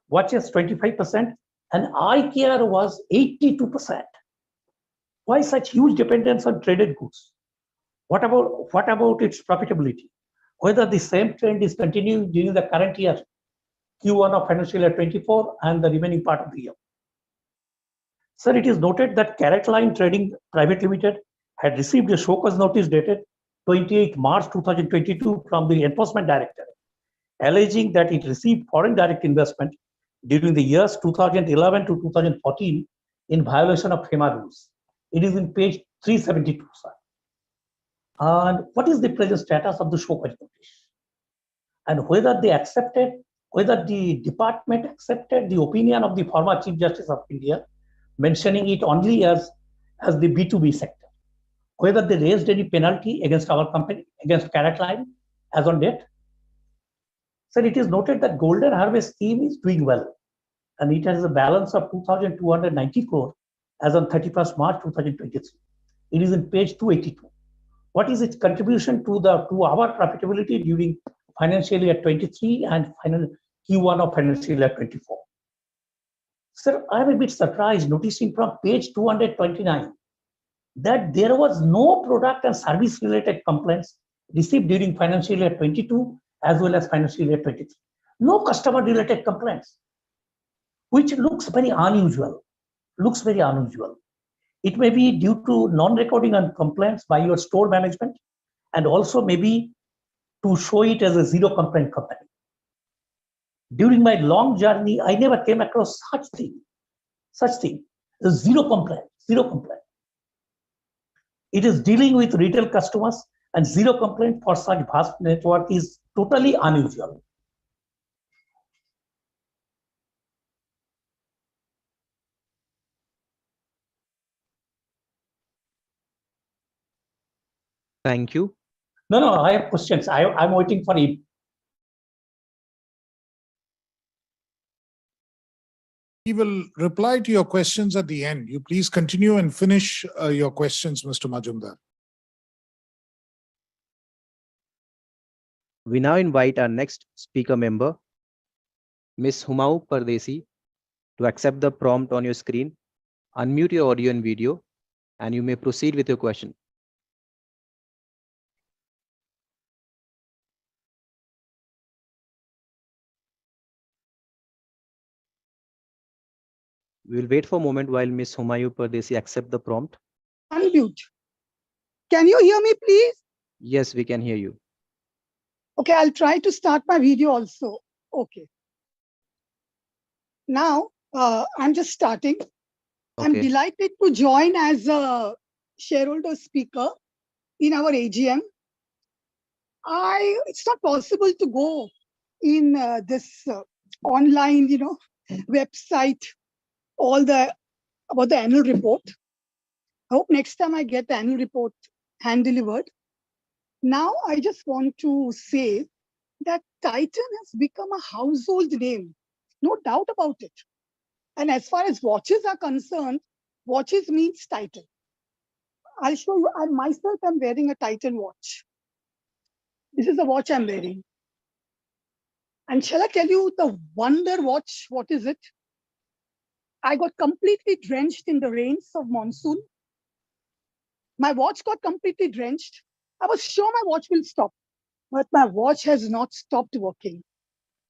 Watches 25% and eye care was 82%. Why such huge dependence on traded goods? What about its profitability? Whether the same trend is continuing during the current year, Q1 of financial year 24 and the remaining part of the year. Sir, it is noted that CaratLine Trading Private Limited had received a show cause notice dated 28 March 2022 from the Enforcement Director, alleging that it received foreign direct investment during the years 2011 to 2014 in violation of FEMA rules. It is in page 372, sir. And what is the present status of the show cause notice? And whether the department accepted the opinion of the former Chief Justice of India, mentioning it only as the B2B sector. Whether they raised any penalty against our company, against CaratLine, as on date. Sir, it is noted that Golden Harvest scheme is doing well, and it has a balance of 2,290 crore as on 31st March 2023. It is in page 282. What is its contribution to our profitability during financial year 23 and Q1 of financial year 24? Sir, I am a bit surprised noticing from page 229 that there was no product and service related complaints received during financial year 22 as well as financial year 23. No customer related complaints, which looks very unusual. It may be due to non-recording and complaints by your store management, and also maybe to show it as a zero complaint company. During my long journey, I never came across such thing. Zero complaint. It is dealing with retail customers, and zero complaint for such vast network is totally unusual. Thank you. No, I have questions. I'm waiting for it. We will reply to your questions at the end. You please continue and finish your questions, Mr. Majumdar. We now invite our next speaker member, Ms. Humayun Pardesi, to accept the prompt on your screen, unmute your audio and video, and you may proceed with your question. We will wait for a moment while Ms. Humayun Pardesi accept the prompt. Unmute. Can you hear me, please? Yes, we can hear you. Okay, I'll try to start my video also. Okay. Now, I'm just starting. Okay. I'm delighted to join as a shareholder speaker in our AGM. It's not possible to go in this online, website, about the annual report. I hope next time I get the annual report hand delivered. Now, I just want to say that Titan has become a household name, no doubt about it. And as far as watches are concerned, watches means Titan. I'll show you, I myself am wearing a Titan watch. This is the watch I'm wearing. And shall I tell you the wonder watch, what is it? I got completely drenched in the rains of monsoon. My watch got completely drenched. I was sure my watch will stop, but my watch has not stopped working.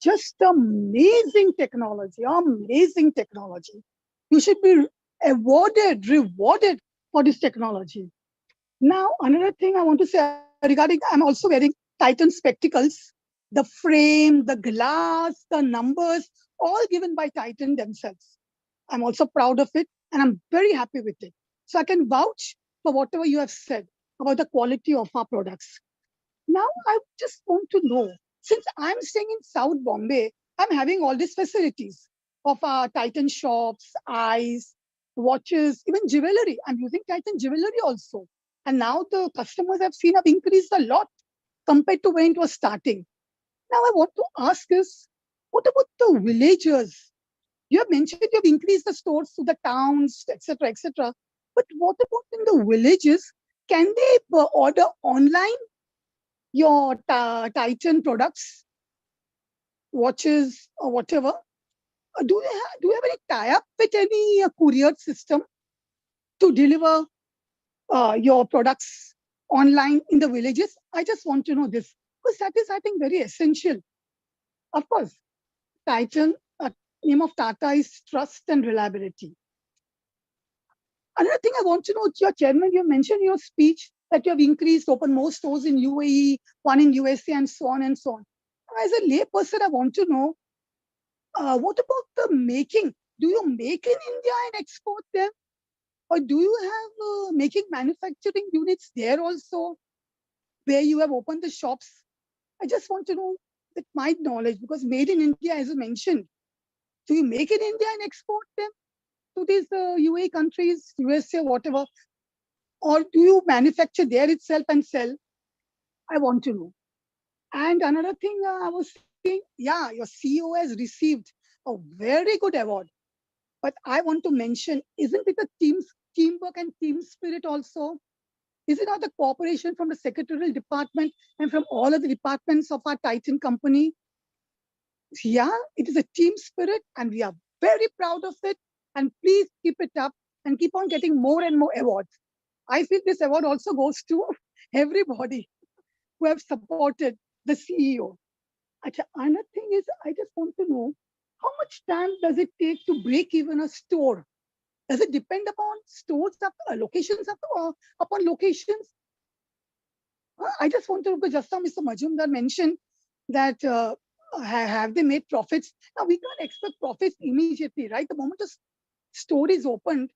Just amazing technology, amazing technology. You should be awarded, rewarded for this technology. Now, another thing I want to say regarding, I'm also wearing Titan spectacles. The frame, the glass, the numbers, all given by Titan themselves. I'm also proud of it and I'm very happy with it. So I can vouch for whatever you have said about the quality of our products. Now, I just want to know, since I'm staying in South Bombay, I'm having all these facilities of our Titan shops, eyes, watches, even jewelry. I'm using Titan jewelry also. And now the customers I've seen have increased a lot compared to when it was starting. Now, I want to ask is, what about the villagers? You have mentioned you have increased the stores to the towns, etc., etc. But what about in the villages? Can they order online your Titan products, watches, or whatever? Do you have any tie-up with any courier system to deliver your products online in the villages? I just want to know this because that is, I think, very essential. Of course, Titan, name of Tata is trust and reliability. Another thing I want to know, your chairman, you mentioned in your speech that you have increased, opened more stores in UAE, one in USA, and so on and so on. As a layperson, I want to know, what about the making? Do you make in India and export them? Or do you have making manufacturing units there also, where you have opened the shops? I just want to know with my knowledge, because made in India, as you mentioned, do you make in India and export them to these UAE countries, USA, whatever? Or do you manufacture there itself and sell? I want to know. And another thing I was saying, yeah, your CEO has received a very good award. But I want to mention, isn't it a teamwork and team spirit also? Is it not the cooperation from the secretarial department and from all of the departments of our Titan company? Yeah, it is a team spirit and we are very proud of it. And please keep it up and keep on getting more and more awards. I feel this award also goes to everybody who have supported the CEO. Another thing is, I just want to know, how much time does it take to break even a store? Does it depend upon stores, locations, upon locations? I just want to, because just now Mr. Majumdar mentioned that have they made profits? Now, we can't expect profits immediately, right? The moment a store is opened,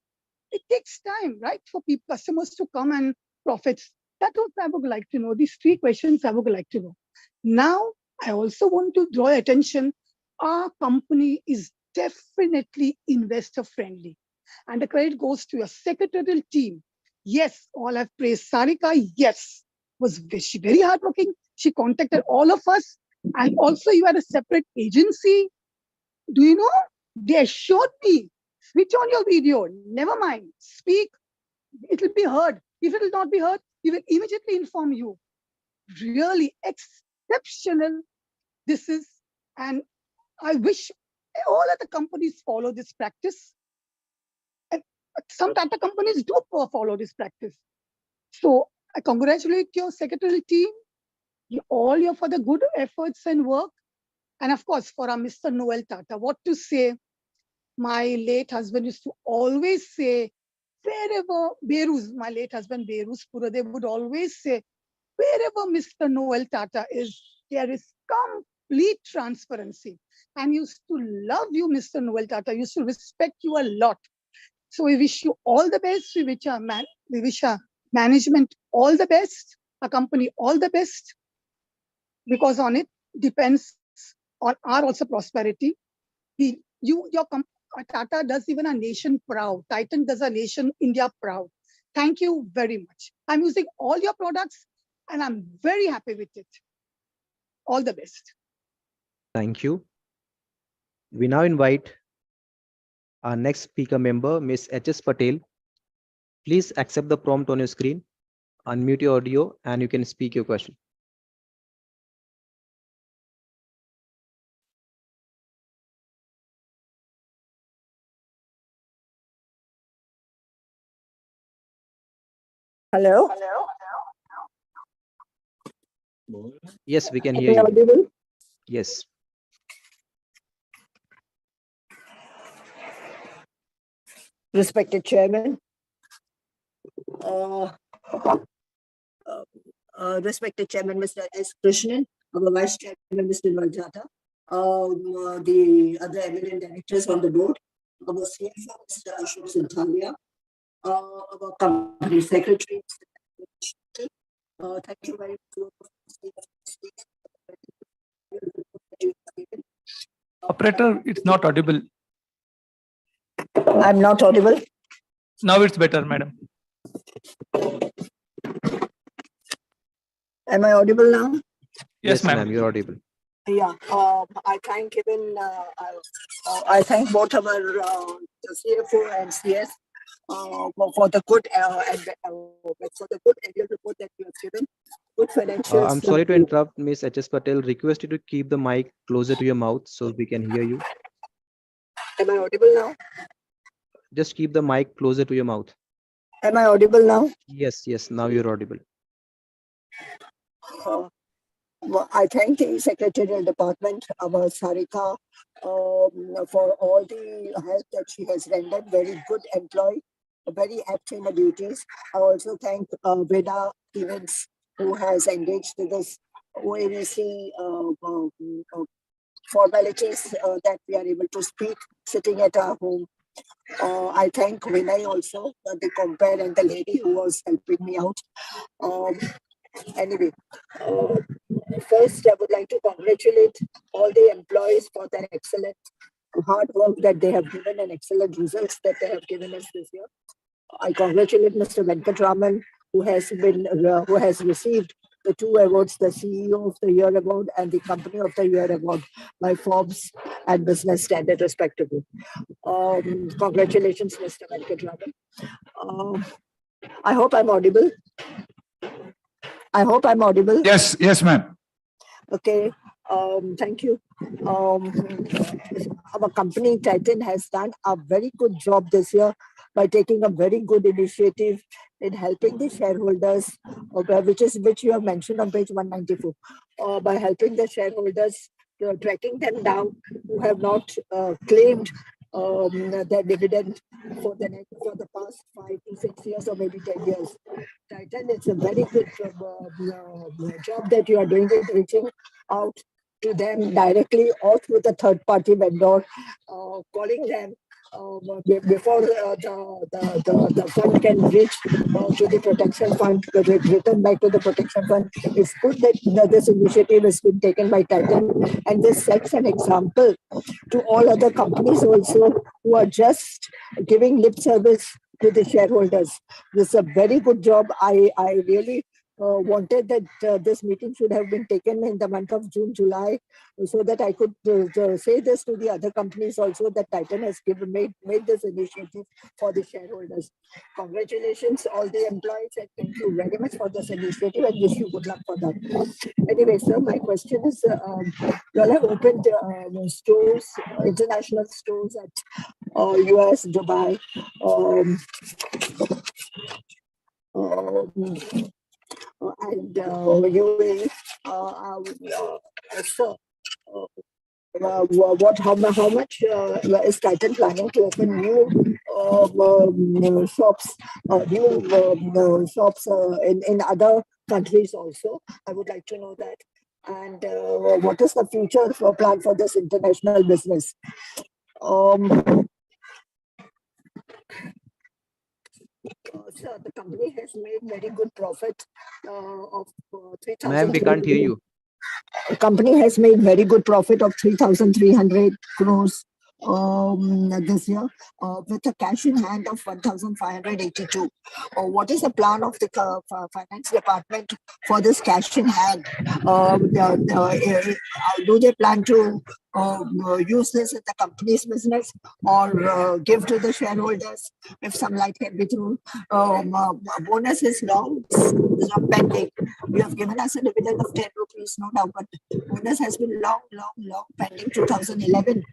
it takes time, right, for people, customers to come and profits. That what I would like to know. These three questions I would like to know. Now, I also want to draw attention. Our company is definitely investor friendly. And the credit goes to your secretarial team. Yes, all have praised Sarika. Yes, was she very hardworking. She contacted all of us. And also you had a separate agency. Do you know? They assured me, switch on your video. Never mind. Speak. It will be heard. If it will not be heard, we will immediately inform you. Really exceptional. This is, and I wish all other companies follow this practice. And some Tata companies do follow this practice. So I congratulate your secretarial team, all your for the good efforts and work. And of course, for our Mr. Noel Tata, what to say? My late husband used to always say, wherever Berus, my late husband Berus Pura, they would always say, wherever Mr. Noel Tata is, there is complete transparency. And used to love you, Mr. Noel Tata, used to respect you a lot. So we wish you all the best. We wish our management all the best, our company all the best, because on it depends on our also prosperity. Tata does even a nation proud. Titan does a nation India proud. Thank you very much. I'm using all your products and I'm very happy with it. All the best. Thank you. We now invite our next speaker member, Ms. H.S. Patel. Please accept the prompt on your screen, unmute your audio, and you can speak your question. Hello? Yes, we can Am hear I you. audible? Yes. Respected Chairman, respected Chairman, Mr. S. Krishnan, our Vice Chairman, Mr. Valjata, the other eminent directors on the board, our CFO, Mr. Ashok Santhalia, our company secretary, Mr. thank you very much. Operator, it's not audible. I'm not audible. Now it's better, madam. Am I audible now? Yes, ma'am. You're audible. Yeah, I thank I thank both our the CFO and CS for the good for the good annual report that you have given. Good financials. I'm sorry to interrupt, Miss H.S. Patel. Request you to keep the mic closer to your mouth so we can hear you. Am I audible now? Just keep the mic closer to your mouth. Am I audible now? Yes, now you're audible. Well, I thank the secretarial department, our Sarika, for all the help that she has rendered. Very good employee, very apt in her duties. I also thank Veda Events, who has engaged with this OAVC formalities that we are able to speak sitting at our home. I thank Vinay also, the compare and the lady who was helping me out. Anyway, first I would like to congratulate all the employees for their excellent hard work that they have given and excellent results that they have given us this year. I congratulate Mr. Venkatraman, who has received the 2 awards, the CEO of the Year Award and the Company of the Year Award by Forbes and Business Standard, respectively. Congratulations, Mr. Venkatraman. I hope I'm audible. I hope I'm audible. Yes, ma'am. Okay. Thank you. Our company Titan has done a very good job this year by taking a very good initiative in helping the shareholders, which you have mentioned on page 194, by helping the shareholders, tracking them down who have not claimed their dividend for the past 5 to 6 years or maybe 10 years. Titan, it's a very good job that you are doing it, reaching out to them directly or through the third-party vendor, calling them before the fund can reach to the protection fund, return back to the protection fund. It's good that this initiative has been taken by Titan, and this sets an example to all other companies also who are just giving lip service to the shareholders. This is a very good job. I really wanted that this meeting should have been taken in the month of June, July, so that I could say this to the other companies also, that Titan has made this initiative for the shareholders. Congratulations, all the employees, and thank you very much for this initiative and wish you good luck for that. Anyway, sir, my question is, you all have opened stores, international stores at US, Dubai, and UAE. So, how much is Titan planning to open new shops, shops in other countries also? I would like to know that. And what is the future plan for this international business? Sir, the company has made very good profit of 3,000. Ma'am, we can't hear you. The company has made very good profit of 3,300 crores this year, with a cash in hand of 1,582. What is the plan of the finance department for this cash in hand? Do they plan to use this in the company's business or give to the shareholders, if some light can be thrown? Bonus is long pending. You have given us a dividend of 10 rupees, no doubt, but bonus has been long pending. 2011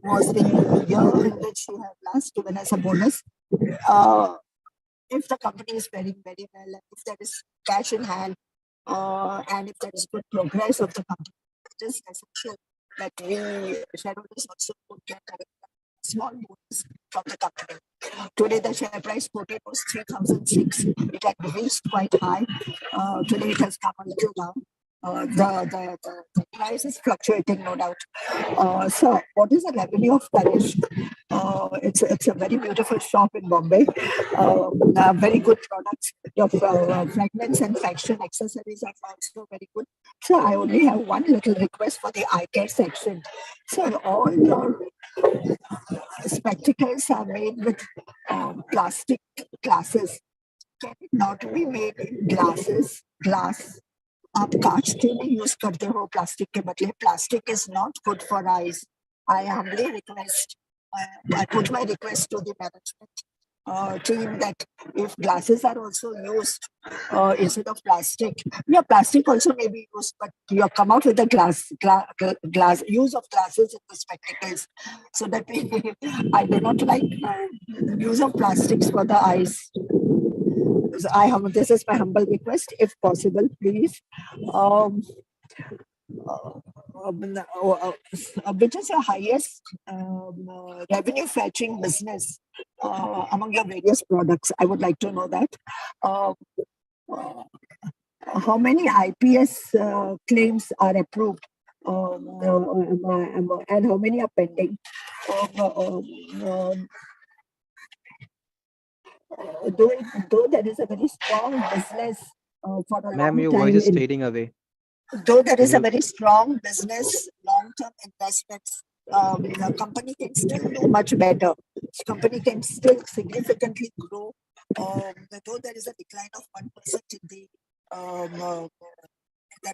was the year in which you have last given us a bonus. if the company is faring very well, and if there is cash in hand, and if there is good progress of the company, it is essential that we shareholders also would get a small bonus from the company. Today, the share price quoted was 3,006. It had reached quite high. Today, it has come a little down. The price is fluctuating, no doubt. So, what is the revenue of Tarish? It's a very beautiful shop in Bombay. Very good products. Your fragments and fashion accessories are also very good. So, I only have one little request for the eye care section. So, all your spectacles are made with plastic glasses. Can it not be made in glass? आप कांच क्यों नहीं use करते हो plastic के बदले? Plastic is not good for eyes. I humbly request, I put my request to the management team that if glasses are also used instead of plastic, yeah, plastic also may be used, but you come out with the glass use of glasses in the spectacles, so that I do not like use of plastics for the eyes. So this is my humble request, if possible, please. Which is your highest revenue fetching business among your various products? I would like to know that. How many IPS claims are approved? And how many are pending? Though there is a very strong business for a Ma'am, long your time. voice is fading away. Though there Can is a you? very strong business, long-term investments, the company can still do much better. The company can still significantly grow. Though there is a decline of 1% in the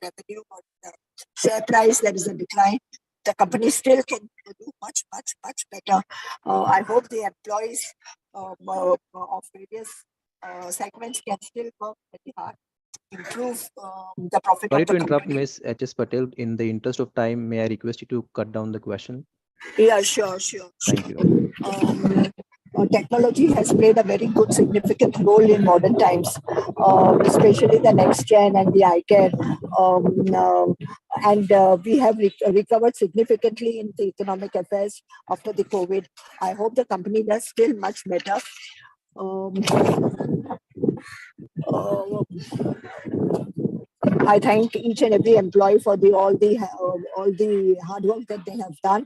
revenue or the share price, there is a decline. The company still can do much better. I hope the employees of various segments can still work very hard, improve the profit Sorry of to the interrupt, company. Ms. H.S. Patel. In the interest of time, may I request you to cut down the question? Yeah, sure. Thank you. Technology has played a very good, significant role in modern times, especially the next gen and the eye care. And we have recovered significantly in the economic affairs after the COVID. I hope the company does still much better. I thank each and every employee for all the hard work that they have done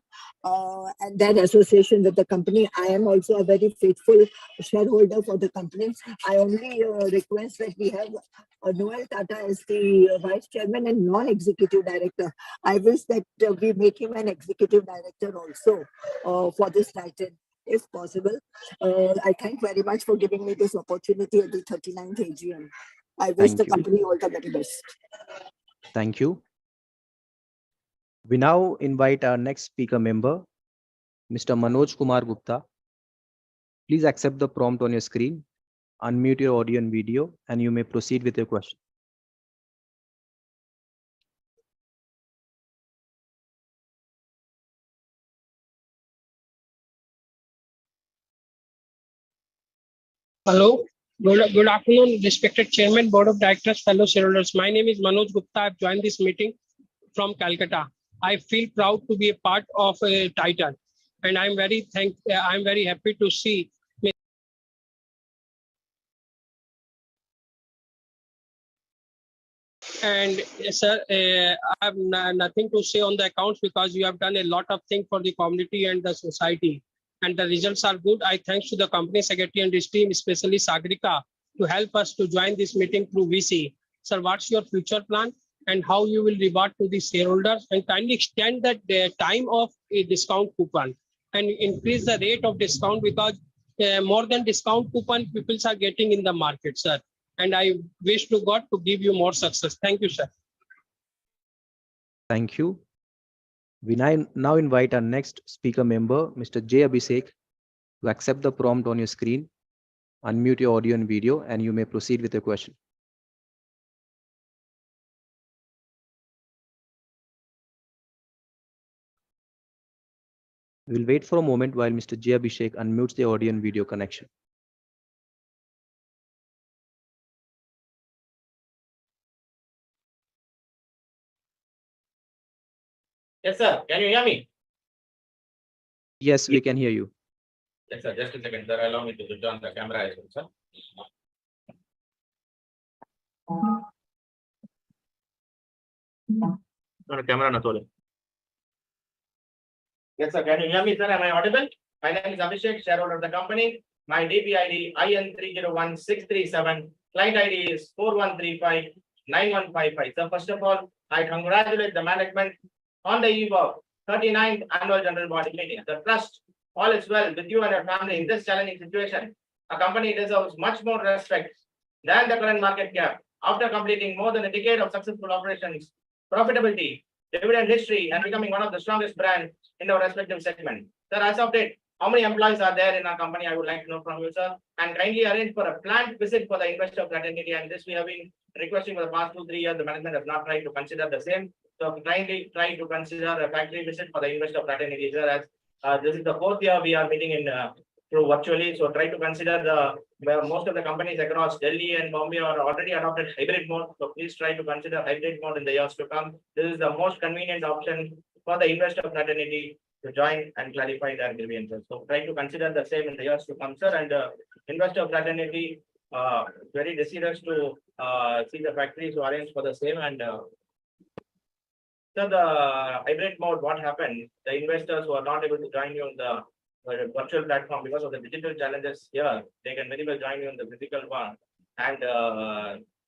and their association with the company. I am also a very faithful shareholder for the company. I only request that we have Noel Tata as the vice chairman and non-executive director. I wish that we make him an executive director also for this title, if possible. I thank very much for giving me this opportunity at the 39th AGM. I wish Thank the you. company all the very best. Thank you. We now invite our next speaker member, Mr. Manoj Kumar Gupta. Please accept the prompt on your screen, unmute your audio and video, and you may proceed with your question. Hello. Good afternoon, respected Chairman, Board of Directors, fellow shareholders. My name is Manoj Gupta. I've joined this meeting from Calcutta. I feel proud to be a part of Titan, and I'm very happy to see. And sir, I have nothing to say on the accounts because you have done a lot of things for the community and the society, and the results are good. I thanks to the company secretary and his team, especially Sagrika, to help us to join this meeting through VC. Sir, what's your future plan and how you will reward to the shareholders, and kindly extend that the time of a discount coupon and increase the rate of discount, because more than discount coupon people are getting in the market, sir. And I wish to God to give you more success. Thank you, sir. Thank you. We now invite our next speaker member, Mr. J. Abhishek, to accept the prompt on your screen, unmute your audio and video, and you may proceed with your question. We'll wait for a moment while Mr. J. Abhishek unmutes the audio and video connection. Yes, sir. Can you hear me? Yes, we can hear you. Yes, sir. Just a second, sir. Allow me to switch on the camera as well, sir. No, camera not on. Yes, sir. Can you hear me, sir? Am I audible? My name is Abhishek, shareholder of the company. My DPID IN301637. Client ID is 41359155. So first of all, I congratulate the management on the eve of 39th annual general body meeting. The trust, all is well with you and your family in this challenging situation. A company deserves much more respect than the current market cap. After completing more than a decade of successful operations, profitability, dividend history, and becoming one of the strongest brands in our respective segment. Sir, as of date, how many employees are there in our company? I would like to know from you, sir. And kindly arrange for a planned visit for the investor fraternity. And this we have been requesting for the past 2-3 years. The management has not tried to consider the same. So kindly try to consider a factory visit for the investor fraternity, sir. As this is the 4th year we are meeting in through virtually. So try to consider most of the companies across Delhi and Bombay are already adopted hybrid mode. So please try to consider hybrid mode in the years to come. This is the most convenient option for the investor fraternity to join and clarify their grievances. So try to consider the same in the years to come, sir. And investor fraternity very desirous to see the factories to arrange for the same. And so the hybrid mode, what happened? The investors who are not able to join you on the virtual platform because of the digital challenges here, they can very well join you on the physical one. And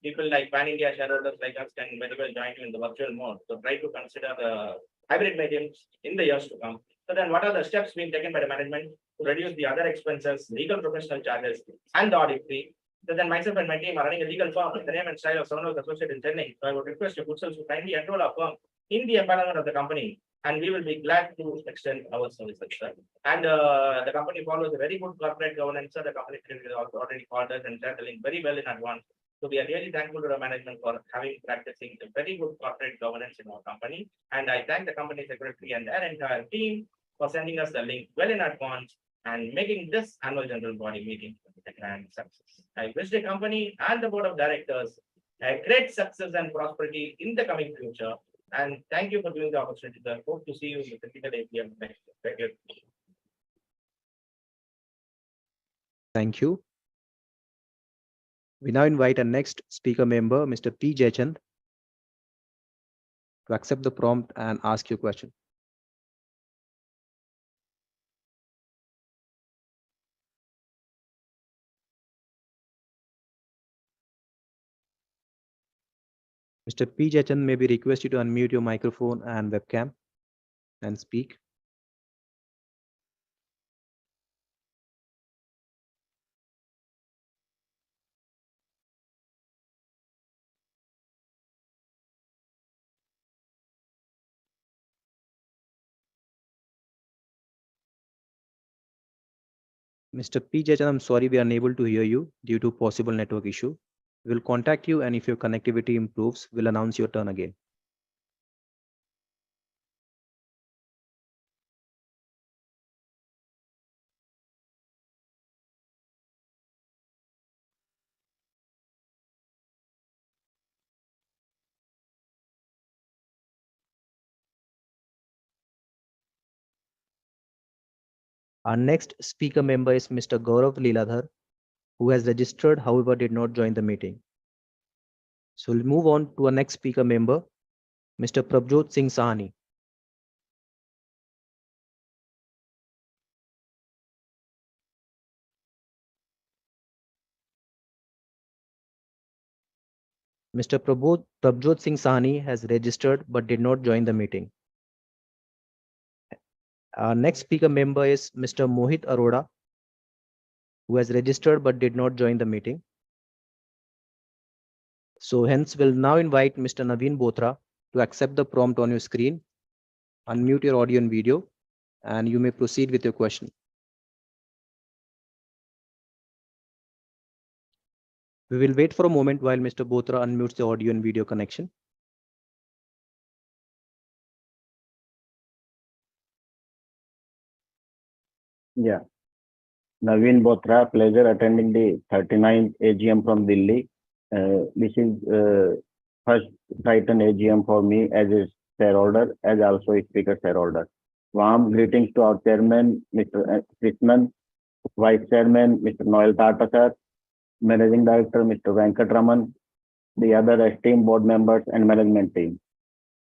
people like pan-India shareholders like us can very well join you in the virtual mode. So try to consider the hybrid mediums in the years to come. So then what are the steps being taken by the management to reduce the other expenses, legal professional charges, and the audit fee? So then myself and my team are running a legal firm in the name and style of someone who's associated in Chennai. So I would request your good selves to kindly enroll our firm in the empanelment of the company, and we will be glad to extend our services, sir. And the company follows a very good corporate governance, sir. The company already called us and telling very well in advance. So we are really thankful to the management for practicing a very good corporate governance in our company. And I thank the company secretary and their entire team for sending us the link well in advance and making this annual general body meeting a grand success. I wish the company and the board of directors a great success and prosperity in the coming future. And thank you for giving the opportunity, sir. Hope to see you in the physical AGM next year. Thank you. Thank you. We now invite our next speaker member, Mr. P. Jaychand, to accept the prompt and ask your question. Mr. P. Jaychand, may we request you to unmute your microphone and webcam and speak. Mr. P. Jaychand, I'm sorry we are unable to hear you due to possible network issue. We'll contact you, and if your connectivity improves, we'll announce your turn again. Our next speaker member is Mr. Gaurav Leeladhar, who has registered, however, did not join the meeting. So we'll move on to our next speaker member, Mr. Prabjot Singh Sahani. Mr. Prabjot Singh Sahani has registered but did not join the meeting. Our next speaker member is Mr. Mohit Arora, who has registered but did not join the meeting. So hence we'll now invite Mr. Naveen Bothra to accept the prompt on your screen, unmute your audio and video, and you may proceed with your question. We will wait for a moment while Mr. Bothra unmutes the audio and video connection. Yeah. Naveen Bothra, pleasure attending the 39th AGM from Delhi. This is first Titan AGM for me as a shareholder as also a speaker shareholder. Warm greetings to our chairman, Mr. Krishnan, vice chairman, Mr. Noel Tata, sir, managing director, Mr. Venkatraman, the other esteemed board members and management team.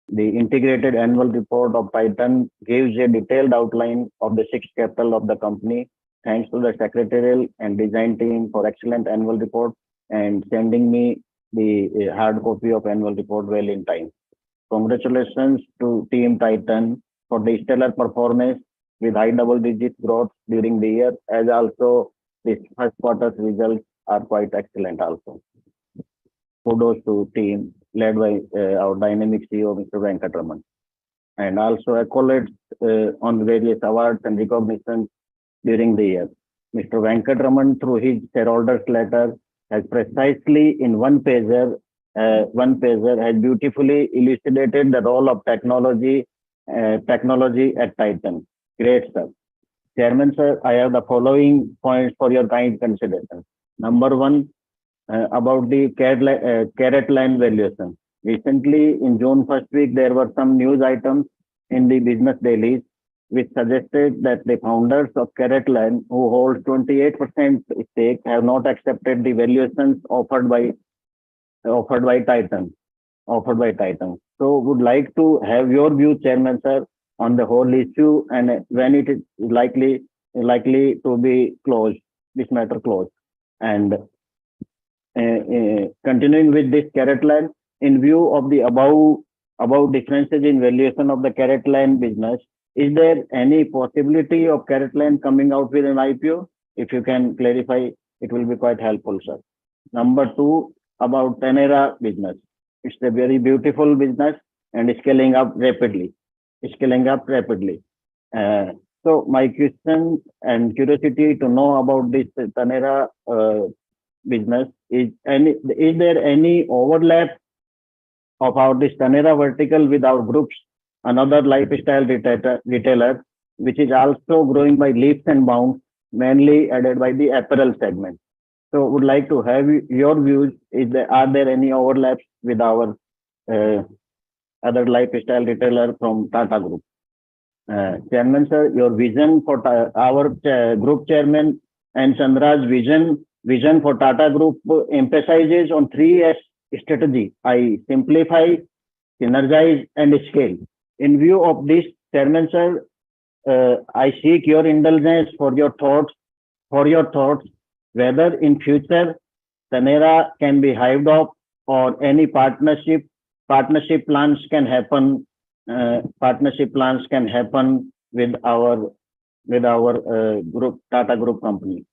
The integrated annual report of Titan gives a detailed outline of the six capital of the company. Thanks to the secretarial and design team for excellent annual report and sending me the hard copy of annual report well in time. Congratulations to Team Titan for the stellar performance with high double-digit growth during the year, as also this first quarter's results are quite excellent also. Kudos to team led by our dynamic CEO, Mr. Venkatraman. And also accolades on various awards and recognitions during the year. Mr. Venkatraman, through his shareholders letter, has precisely in one pager has beautifully elucidated the role of technology at Titan. Great, sir. Chairman, sir, I have the following points for your kind consideration. Number one, about the carrot line valuation. Recently, in June first week, there were some news items in the business dailies which suggested that the founders of Carrot Line, who hold 28% stake, have not accepted the valuations offered by Titan. So, would like to have your view, Chairman, sir, on the whole issue and when it is likely to be closed, this matter closed. And continuing with this Carrot Line, in view of the above differences in valuation of the Carrot Line business, is there any possibility of Carrot Line coming out with an IPO? If you can clarify, it will be quite helpful, sir. Number two, about Taneira business. It's a very beautiful business and scaling up rapidly. So my question and curiosity to know about this Taneira business is there any overlap of our this Taneira vertical with our group's another lifestyle retailer, which is also growing by leaps and bounds, mainly aided by the apparel segment. So would like to have your views. Are there any overlaps with our other lifestyle retailer from Tata Group? Chairman, sir, your vision for our group chairman and Chandra's vision for Tata Group emphasizes on 3S strategy. I simplify, synergize, and scale. In view of this, Chairman, sir, I seek your indulgence for your thoughts, whether in future Taneira can be hived off or any partnership plans can happen. With our group, Tata Group company.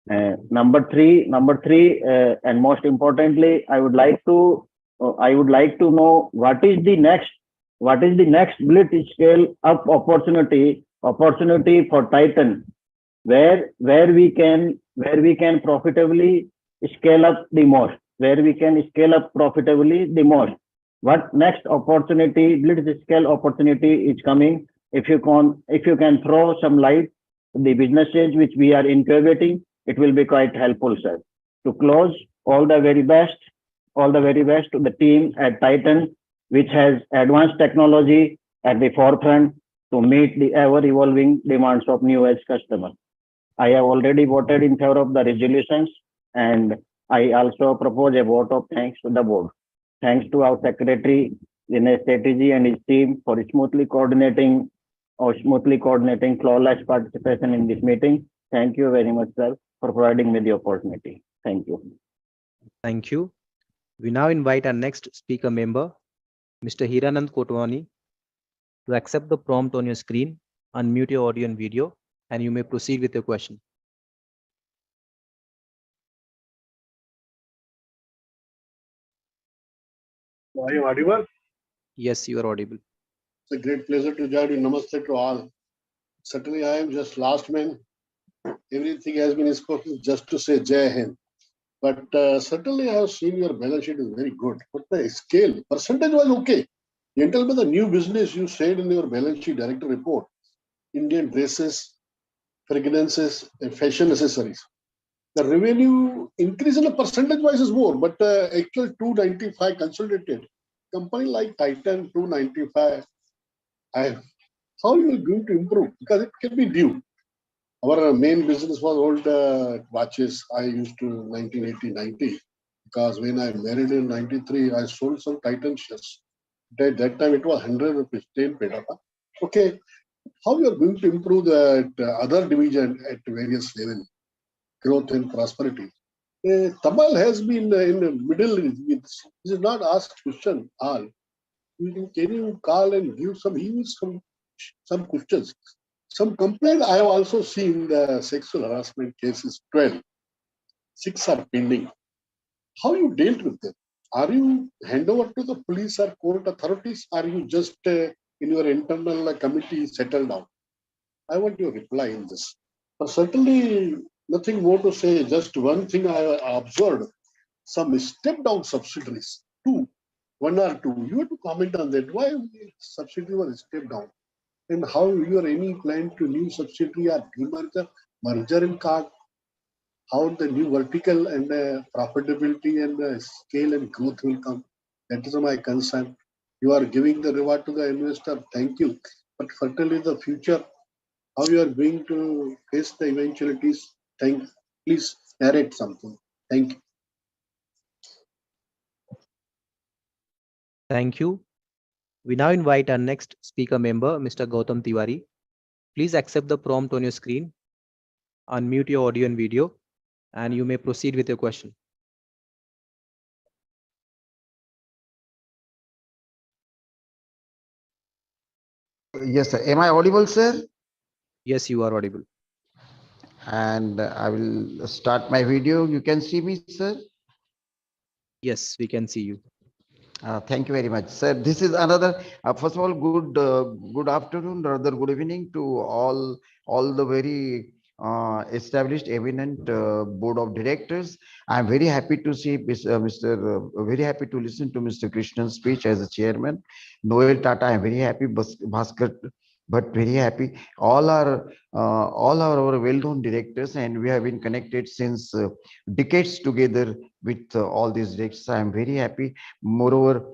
Number three, and most importantly, I would like to know what is the next blitz scale up opportunity for Titan, where we can profitably scale up the most, What next opportunity, blitz scale opportunity is coming? If you can throw some light on the businesses which we are incubating, it will be quite helpful, sir. To close, all the very best to the team at Titan, which has advanced technology at the forefront to meet the ever-evolving demands of new age customers. I have already voted in favor of the resolutions, and I also propose a vote of thanks to the board. Thanks to our secretary, Dinesh Sethi and his team for smoothly coordinating flawless participation in this meeting. Thank you very much, sir, for providing me the opportunity. Thank you. Thank you. We now invite our next speaker member, Mr. Hiranand Kotwani, to accept the prompt on your screen, unmute your audio and video, and you may proceed with your question. Are you audible? Yes, you are audible. It's a great pleasure to join you. Namaste to all. Certainly, I am just last man. Everything has been spoken just to say Jai Hind. But certainly, I have seen your balance sheet is very good. But the scale, percentage was okay. Gentlemen, the new business you said in your balance sheet director report, Indian dresses, fragrances, and fashion accessories. The revenue increase in the percentage wise is more, but actual 295 consolidated company like Titan 295, how you are going to improve? Because it can be due. Our main business was old watches. I used to 1980, 90. Because when I married in 93, I sold some Titan shares. At that time, it was 100 rupees, 10 paid up. Okay, how you are going to improve the other division at various level, growth and prosperity? Tamal has been in the middle. This is not asked question all. Can you call and give some, even some questions? Some complaint I have also seen the sexual harassment cases 12. 6 are pending. How you dealt with them? Are you hand over to the police or court authorities? Are you just in your internal committee settled down? I want your reply in this. But certainly nothing more to say. Just one thing I observed: some step down subsidiaries. One or two. You have to comment on that. Why subsidiary was stepped down? And how you are any plan to new subsidiary or demerger, merger and card? How the new vertical and profitability and scale and growth will come? That is my concern. You are giving the reward to the investor. Thank you. But certainly the future, how you are going to face the eventualities? Please narrate something. Thank you. Thank you. We now invite our next speaker member, Mr. Gautam Tiwari. Please accept the prompt on your screen, unmute your audio and video, and you may proceed with your question. Yes, sir. Am I audible, sir? Yes, you are audible. And I will start my video. You can see me, sir? Yes, we can see you. Thank you very much, sir. This is another, first of all, good afternoon, rather good evening to all the very established, eminent board of directors. I'm very happy to see very happy to listen to Mr. Krishnan's speech as a chairman. Noel Tata, I'm very happy. Bhaskar, but very happy. All are our well-known directors, and we have been connected since decades together with all these directors. I am very happy. Moreover,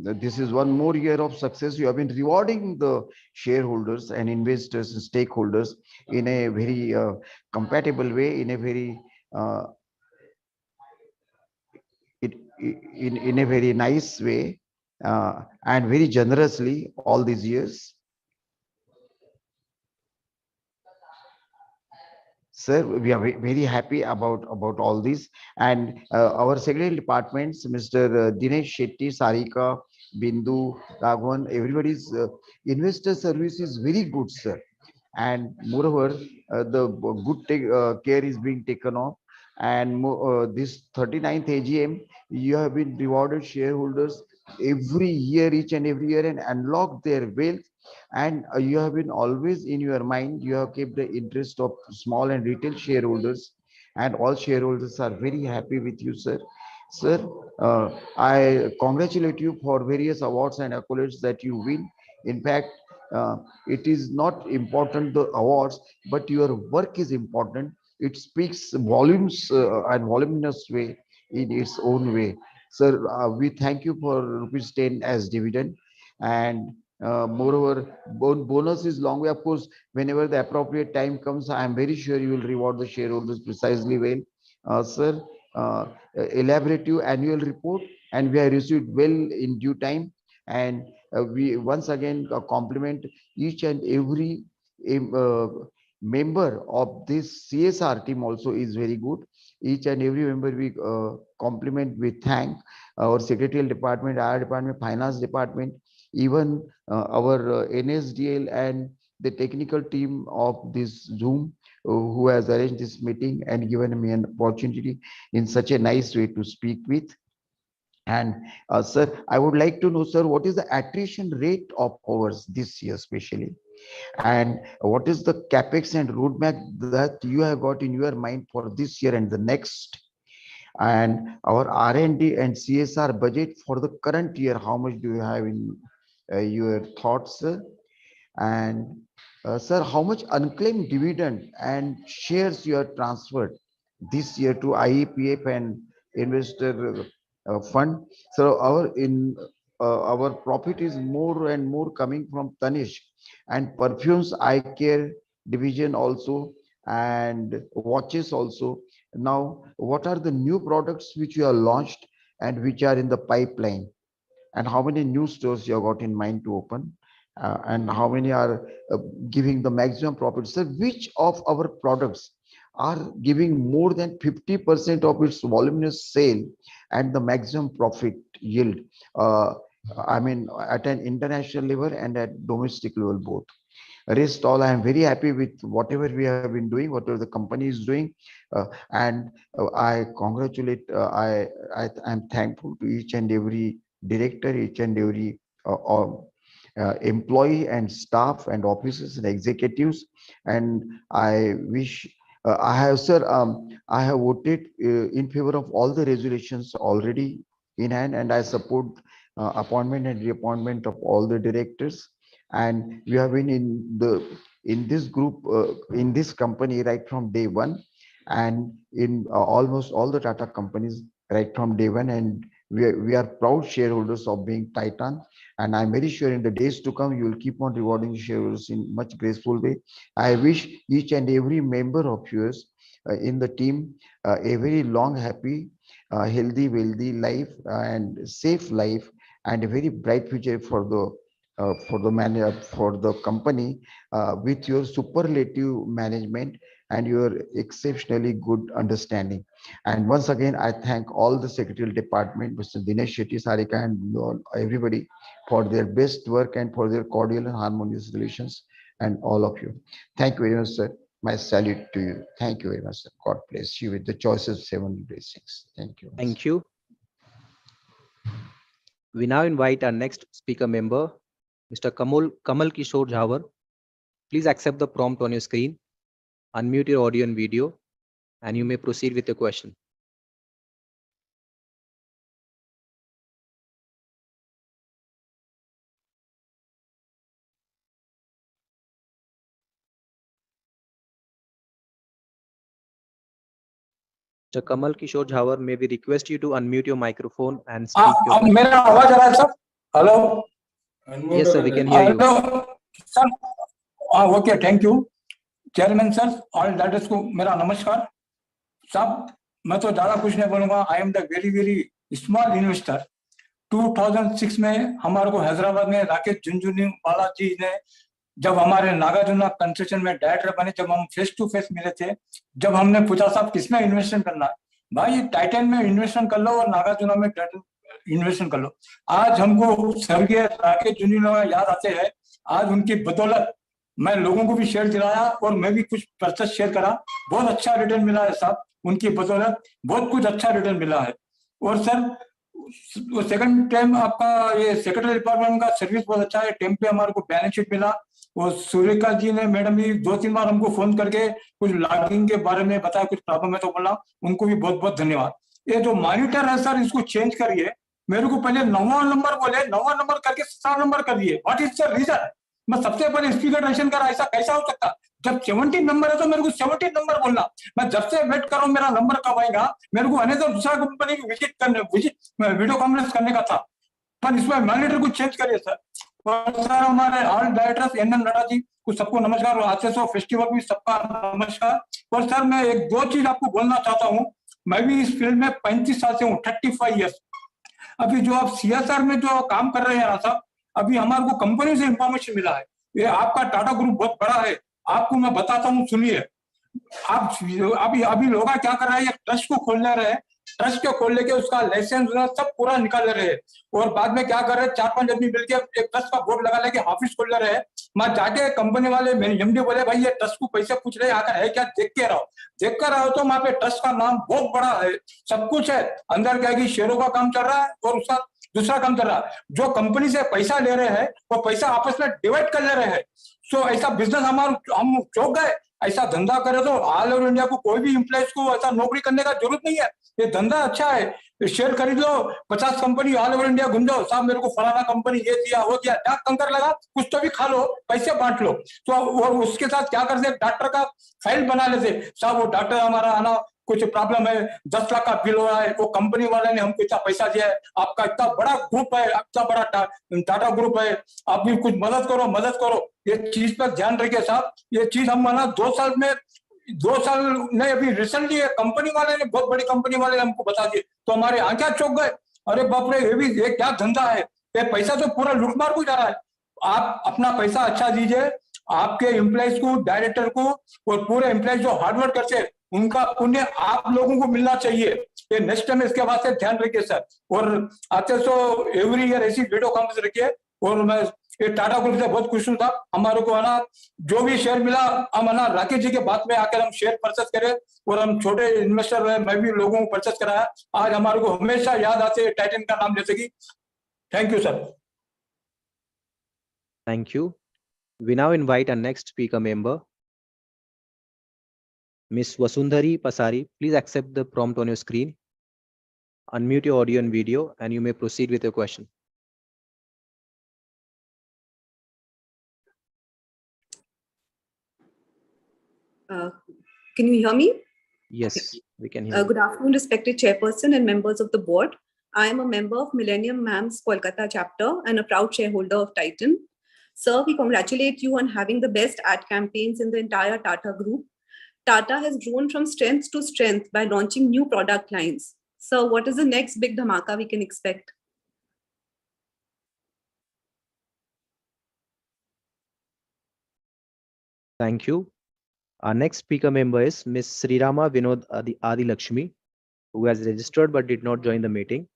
this is one more year of success. You have been rewarding the shareholders and investors and stakeholders in a very compatible way, in a very in a very nice way, and very generously all these years. Sir, we are very happy about all this, and our secretarial departments, Mr. Dinesh Shetty, Sarika, Bindu, Raghavan, everybody's investor service is very good, sir. And moreover, the good care is being taken off. And this 39th AGM, you have been rewarded shareholders every year, each and every year, and unlock their wealth. And you have been always in your mind, you have kept the interest of small and retail shareholders, and all shareholders are very happy with you, sir. Sir, I congratulate you for various awards and accolades that you win. In fact, it is not important the awards, but your work is important. It speaks volumes and voluminous way in its own way. Sir, we thank you for ₹10 as dividend, and moreover, bonus is long way. Of course, whenever the appropriate time comes, I am very sure you will reward the shareholders precisely well. Sir, elaborative annual report, and we have received well in due time. And we once again compliment each and every member of this CSR team also is very good. Each and every member we compliment, we thank our secretarial department, our department, finance department, even our NSDL and the technical team of this Zoom who has arranged this meeting and given me an opportunity in such a nice way to speak with. And sir, I would like to know, sir, what is the attrition rate of ours this year, especially? And what is the capex and roadmap that you have got in your mind for this year and the next? And our R&D and CSR budget for the current year, how much do you have in your thoughts, sir? And sir, how much unclaimed dividend and shares you have transferred this year to IEPF and investor fund. So our profit is more and more coming from Tanishq and perfumes, eye care division also, and watches also. Now, what are the new products which you have launched and which are in the pipeline? And how many new stores you have got in mind to open? And how many are giving the maximum profit? So which of our products are giving more than 50% of its voluminous sale and the maximum profit yield? I mean, at an international level and at domestic level both. Rest all, I am very happy with whatever we have been doing, whatever the company is doing, and I congratulate. I am thankful to each and every director, each and every employee and staff and officers and executives, and I wish. I have, sir. I have voted in favor of all the resolutions already in hand, and I support appointment and reappointment of all the directors. And we have been in this group in this company right from day one, and in almost all the Tata companies right from day one, and we are proud shareholders of being Titan, and I'm very sure in the days to come you will keep on rewarding shareholders in much graceful way. I wish each and every member of yours in the team a very long, happy, healthy, wealthy life and safe life, and a very bright future for the manager, for the company, with your superlative management and your exceptionally good understanding. And once again, I thank all the secretarial department, Mr. Dinesh Shetty, Sarika, and everybody for their best work and for their cordial and harmonious relations, and all of you. Thank you very much, sir. My salute to you. Thank you very much, sir. God bless you with the choices of 7 blessings. Thank you. Thank you. We now invite our next speaker member, Mr. Kamal Kishore Jhawar. Please accept the prompt on your screen, unmute your audio and video, and you may proceed with your question. Mr. Kamal Kishore Jhawar, may we request you to unmute your microphone and speak your question. मेरा आवाज आ रहा है sir? Hello? Yes, sir, we can hear you. Hello sir? Okay, thank you chairman sir, all directors को मेरा नमस्कार। सब मैं तो ज्यादा कुछ नहीं बोलूंगा। I am the very very small investor. 2006 में हमारे को हैदराबाद में राकेश झुंझुनवाला जी ने, जब हमारे नागार्जुना कंस्ट्रक्शन में डायरेक्टर बने, जब हम फेस टू फेस मिले थे, जब हमने पूछा साहब किसमें इन्वेस्टमेंट करना है, भाई टाइटन में इन्वेस्टमेंट कर लो और नागार्जुना में इन्वेस्टमेंट कर लो। आज हमको स्वर्गीय राकेश झुंझुनवाला याद आते हैं। आज उनकी बदौलत मैं लोगों को भी शेयर दिलाया और मैं भी कुछ प्रतिशत शेयर करा। बहुत अच्छा रिटर्न मिला है साहब, उनकी बदौलत बहुत कुछ अच्छा रिटर्न मिला है। और सर सेकंड टाइम आपका ये सेक्रेटरी डिपार्टमेंट का सर्विस बहुत अच्छा है। टाइम पे हमारे को बैलेंस शीट मिला और सूर्यका जी ने मैडम भी 2-3 बार हमको फोन करके कुछ लॉगिंग के बारे में बताया, कुछ प्रॉब्लम है तो बोला, उनको भी बहुत बहुत धन्यवाद। ये जो मॉनिटर है सर, इसको चेंज करिए। मेरे को पहले 9वां नंबर बोले, 9वां नंबर करके 7 नंबर कर दिए। What is the reason? मैं सबसे पहले स्पीकर टेंशन करा, ऐसा कैसा हो सकता? जब 17 नंबर है तो मेरे को 17 नंबर बोलना। मैं जब से वेट कर रहा हूं मेरा नंबर कब आएगा। मेरे को अनेक दूसरा कंपनी विजिट वीडियो कॉन्फ्रेंस करने का था, पर इसमें मॉनिटर को चेंज करिए सर। और सर हमारे all directors N Nadda ji को सबको नमस्कार, और आज से फेस्टिवल भी सबका नमस्कार। और सर मैं 1-2 चीज आपको बोलना चाहता हूँ। मैं भी इस फील्ड में 35 साल से हूँ, 35 ईयर्स। अभी जो आप CSR में जो काम कर रहे हैं साहब, अभी हमारे को कंपनी से इंफॉर्मेशन मिला है। ये आपका टाटा ग्रुप बहुत बड़ा है, आपको मैं बताता हूँ, सुनिए। आप अभी लोग क्या कर रहे हैं, ट्रस्ट को खोल ले रहे हैं, ट्रस्ट को खोल लेके उसका लाइसेंस सब पूरा निकाल रहे हैं, और बाद में क्या कर रहे हैं, 4-5 आदमी मिलकर एक ट्रस्ट का बोर्ड लगा लेके ऑफिस खोल ले रहे हैं। मैं जाके कंपनी वाले MD बोले भाई ये ट्रस्ट को पैसे पूछ रहे हैं, आकर है क्या, देख के रहो। देख कर रहो तो वहां पे ट्रस्ट का नाम बहुत बड़ा है, सब कुछ है अंदर। क्या है कि शेयरों का काम चल रहा है और उसका दूसरा काम चल रहा है। जो कंपनी से पैसा ले रहे हैं वो पैसा आपस में डिवाइड कर ले रहे हैं। सो ऐसा बिजनेस हम चौंक गए। ऐसा धंधा करे तो ऑल ओवर इंडिया को कोई भी एम्प्लॉइज को ऐसा नौकरी करने का जरूरत नहीं है। ये धंधा अच्छा है, शेयर खरीद लो, 50 कंपनी ऑल ओवर इंडिया घूम जाओ, साहब मेरे को फलाना कंपनी ये दिया वो दिया, डाक कंकर लगा, कुछ तो भी खा लो, पैसे बांट लो। तो और उसके साथ क्या करते, डॉक्टर का फाइल बना लेते, साहब वो डॉक्टर हमारा आना कुछ प्रॉब्लम है, 10 लाख का बिल हो रहा है, वो कंपनी वाले ने हमको इतना पैसा दिया है, आपका इतना बड़ा ग्रुप है, इतना बड़ा टाटा ग्रुप है, आप भी कुछ मदद करो। ये चीज पर ध्यान रखिए साहब। ये चीज हम ना 2 साल में 2 साल नहीं, अभी रिसेंटली कंपनी वाले ने, बहुत बड़ी कंपनी वाले ने हमको बता दिए, तो हमारे आंखें चौंक गए। अरे बाप रे, ये क्या धंधा है, ये पैसा तो पूरा लूटमार को जा रहा है। आप अपना पैसा अच्छा दीजिए, आपके एम्प्लॉइज को, डायरेक्टर को और पूरे एम्प्लॉइज जो हार्डवर्क करते हैं, उनका पुण्य आप लोगों को मिलना चाहिए। ये नेक्स्ट टाइम इसके बाद से ध्यान रखिए सर। और आते सो एवरी ईयर ऐसी वीडियो कॉन्फ्रेंस रखिए। और मैं ये टाटा ग्रुप से बहुत खुश हूँ था, हमारे को है ना जो भी शेयर मिला, हम है ना राकेश जी के बाद में आकर हम शेयर परचेस करें, और हम छोटे इन्वेस्टर रहे, मैं भी लोगों को परचेस कराया। आज हमारे को हमेशा याद आते टाइटन का नाम लेते की। Thank you sir. Thank you. We now invite our next speaker member, Ms. Vasundhari Pasari. Please accept the prompt on your screen. Unmute your audio and video, and you may proceed with your question. Can you hear me? Yes, we can hear you. Good afternoon, respected chairperson and members of the board. I am a member of Millennium Ma'am's Kolkata chapter and a proud shareholder of Titan. Sir, we congratulate you on having the best ad campaigns in the entire Tata group. Tata has grown from strength to strength by launching new product lines. Sir, what is the next big dhamaka we can expect? Thank you. Our next speaker member is Ms. Srirama Vinod Adi Lakshmi, who has registered but did not join the meeting.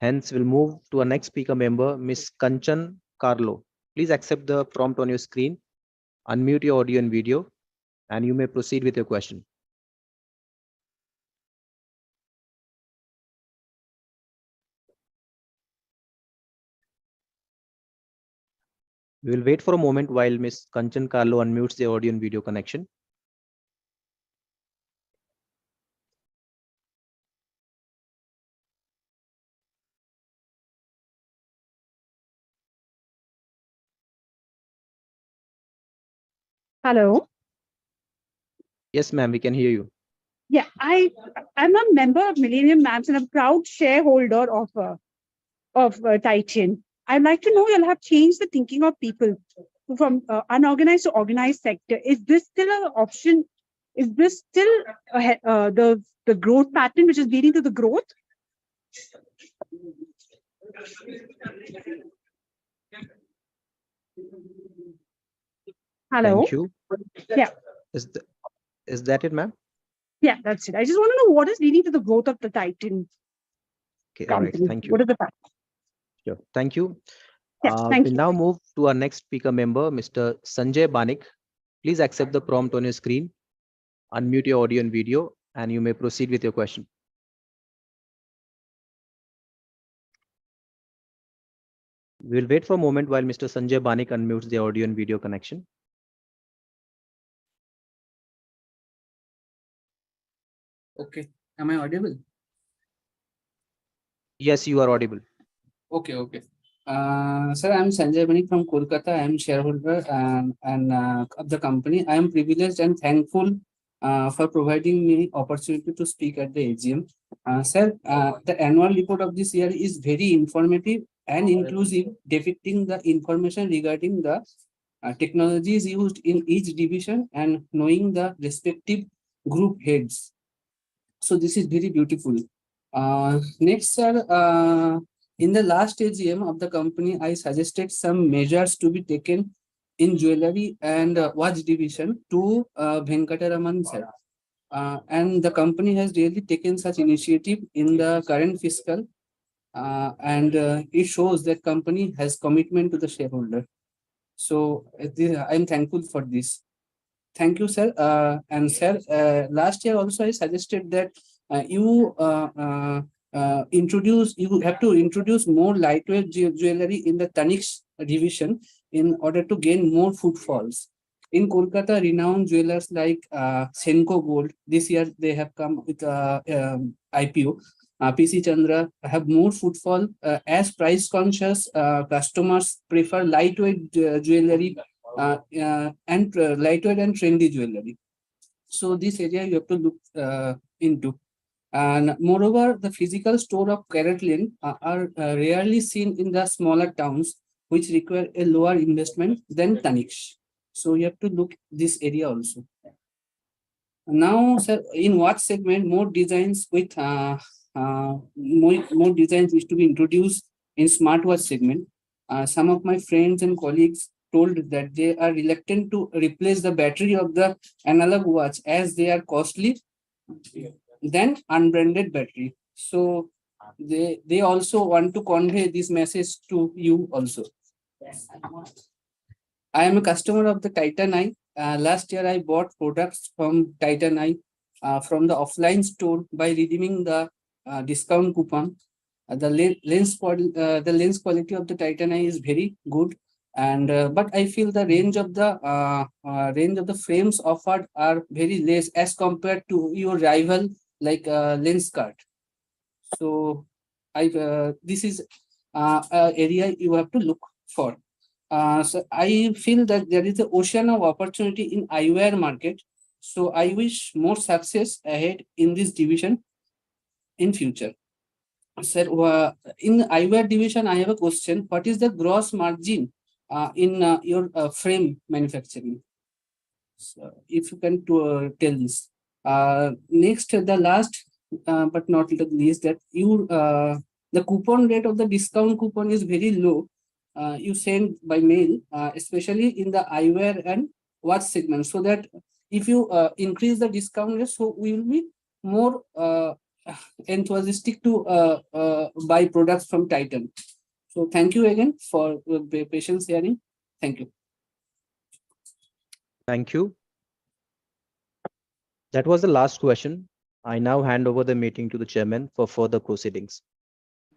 Hence, we'll move to our next speaker member, Ms. Kanchan Carlo. Please accept the prompt on your screen, unmute your audio and video, and you may proceed with your question. We will wait for a moment while Ms. Kanchan Carlo unmutes the audio and video connection. Hello. Yes, ma'am, we can hear you. Yeah, I'm a member of Millennium Ma'ams and a proud shareholder of Titan. I'd like to know, you'll have changed the thinking of people from unorganized to organized sector. Is this still an option? Is this still the growth pattern which is leading to the growth? Hello. Thank you. Yeah. Is that it, ma'am? Yeah, that's it. I just want to know what is leading to the growth of the Titan. Okay, all right. company. Thank you. What is the fact? Sure. Thank you. Yes, thank We'll you. now move to our next speaker member, Mr. Sanjay Banik. Please accept the prompt on your screen, unmute your audio and video, and you may proceed with your question. We'll wait for a moment while Mr. Sanjay Banik unmutes the audio and video connection. Okay. Am I audible? Yes, you are audible. Okay. Sir, I'm Sanjay Banik from Kolkata. I am shareholder of the company. I am privileged and thankful for providing me opportunity to speak at the AGM. Sir, the annual report of this year is very informative and inclusive, depicting the information regarding the technologies used in each division and knowing the respective group heads. So this is very beautiful. Next, sir, in the last AGM of the company, I suggested some measures to be taken in jewelry and watch division to Venkataraman sir. And the company has really taken such initiative in the current fiscal, and it shows that company has commitment to the shareholder. So I'm thankful for this. Thank you, sir. And sir, last year also I suggested that you have to introduce more lightweight jewelry in the Tanix division in order to gain more footfalls. In Kolkata, renowned jewelers like Senko Gold, this year they have come with IPO. PC Chandra have more footfall as price conscious customers prefer lightweight jewelry and lightweight and trendy jewelry. So this area you have to look into. And moreover, the physical store of carrot lane are rarely seen in the smaller towns, which require a lower investment than Tanix. So you have to look this area also. Now, sir, in what segment more designs with more designs is to be introduced in smartwatch segment? Some of my friends and colleagues told that they are reluctant to replace the battery of the analog watch as they are costly than unbranded battery. So they also want to convey this message to you also. I am a customer of the Titan Eye. Last year, I bought products from Titan Eye from the offline store by redeeming the discount coupon. The lens quality of the Titan Eye is very good, and but I feel the range of the frames offered are very less as compared to your rival like Lenskart. So this is an area you have to look for. So I feel that there is an ocean of opportunity in eyewear market. So I wish more success ahead in this division in future. Sir, in eyewear division, I have a question. What is the gross margin in your frame manufacturing? So if you can tell this. Next, the last but not the least, that the coupon rate of the discount coupon is very low. You send by mail, especially in the eyewear and watch segment, so that if you increase the discount rate, so we will be more enthusiastic to buy products from Titan. So thank you again for patience hearing. Thank you. Thank you. That was the last question. I now hand over the meeting to the chairman for further proceedings.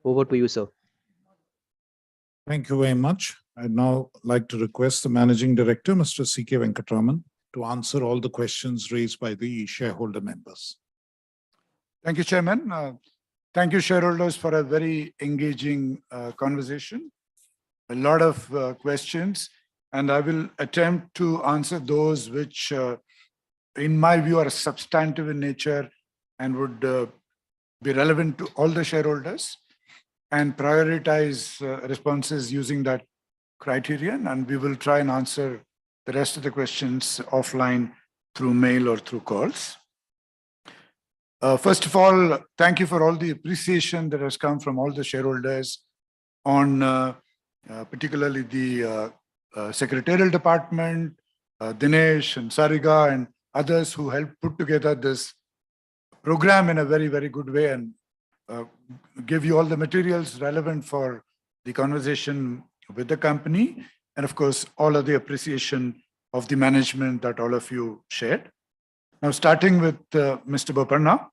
Over to you, sir. Thank you very much. I'd now like to request the Managing Director, Mr. C.K. Venkatraman, to answer all the questions raised by the shareholder members. Thank you, Chairman. Thank you, shareholders, for a very engaging conversation. A lot of questions, and I will attempt to answer those which, in my view, are substantive in nature and would be relevant to all the shareholders, and prioritize responses using that criterion. And we will try and answer the rest of the questions offline through mail or through calls. First of all, thank you for all the appreciation that has come from all the shareholders on particularly the secretarial department, Dinesh and Sarika and others who helped put together this program in a very, very good way and give you all the materials relevant for the conversation with the company. And of course, all of the appreciation of the management that all of you shared. Now, starting with Mr. Boparna,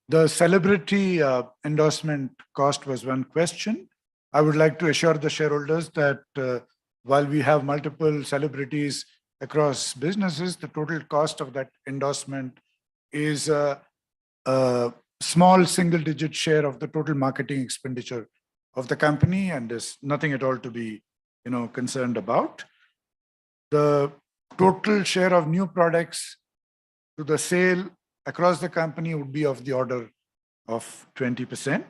the celebrity endorsement cost was one question. I would like to assure the shareholders that while we have multiple celebrities across businesses, the total cost of that endorsement is a small single-digit share of the total marketing expenditure of the company, and there's nothing at all to be, concerned about. The total share of new products to the sale across the company would be of the order of 20%.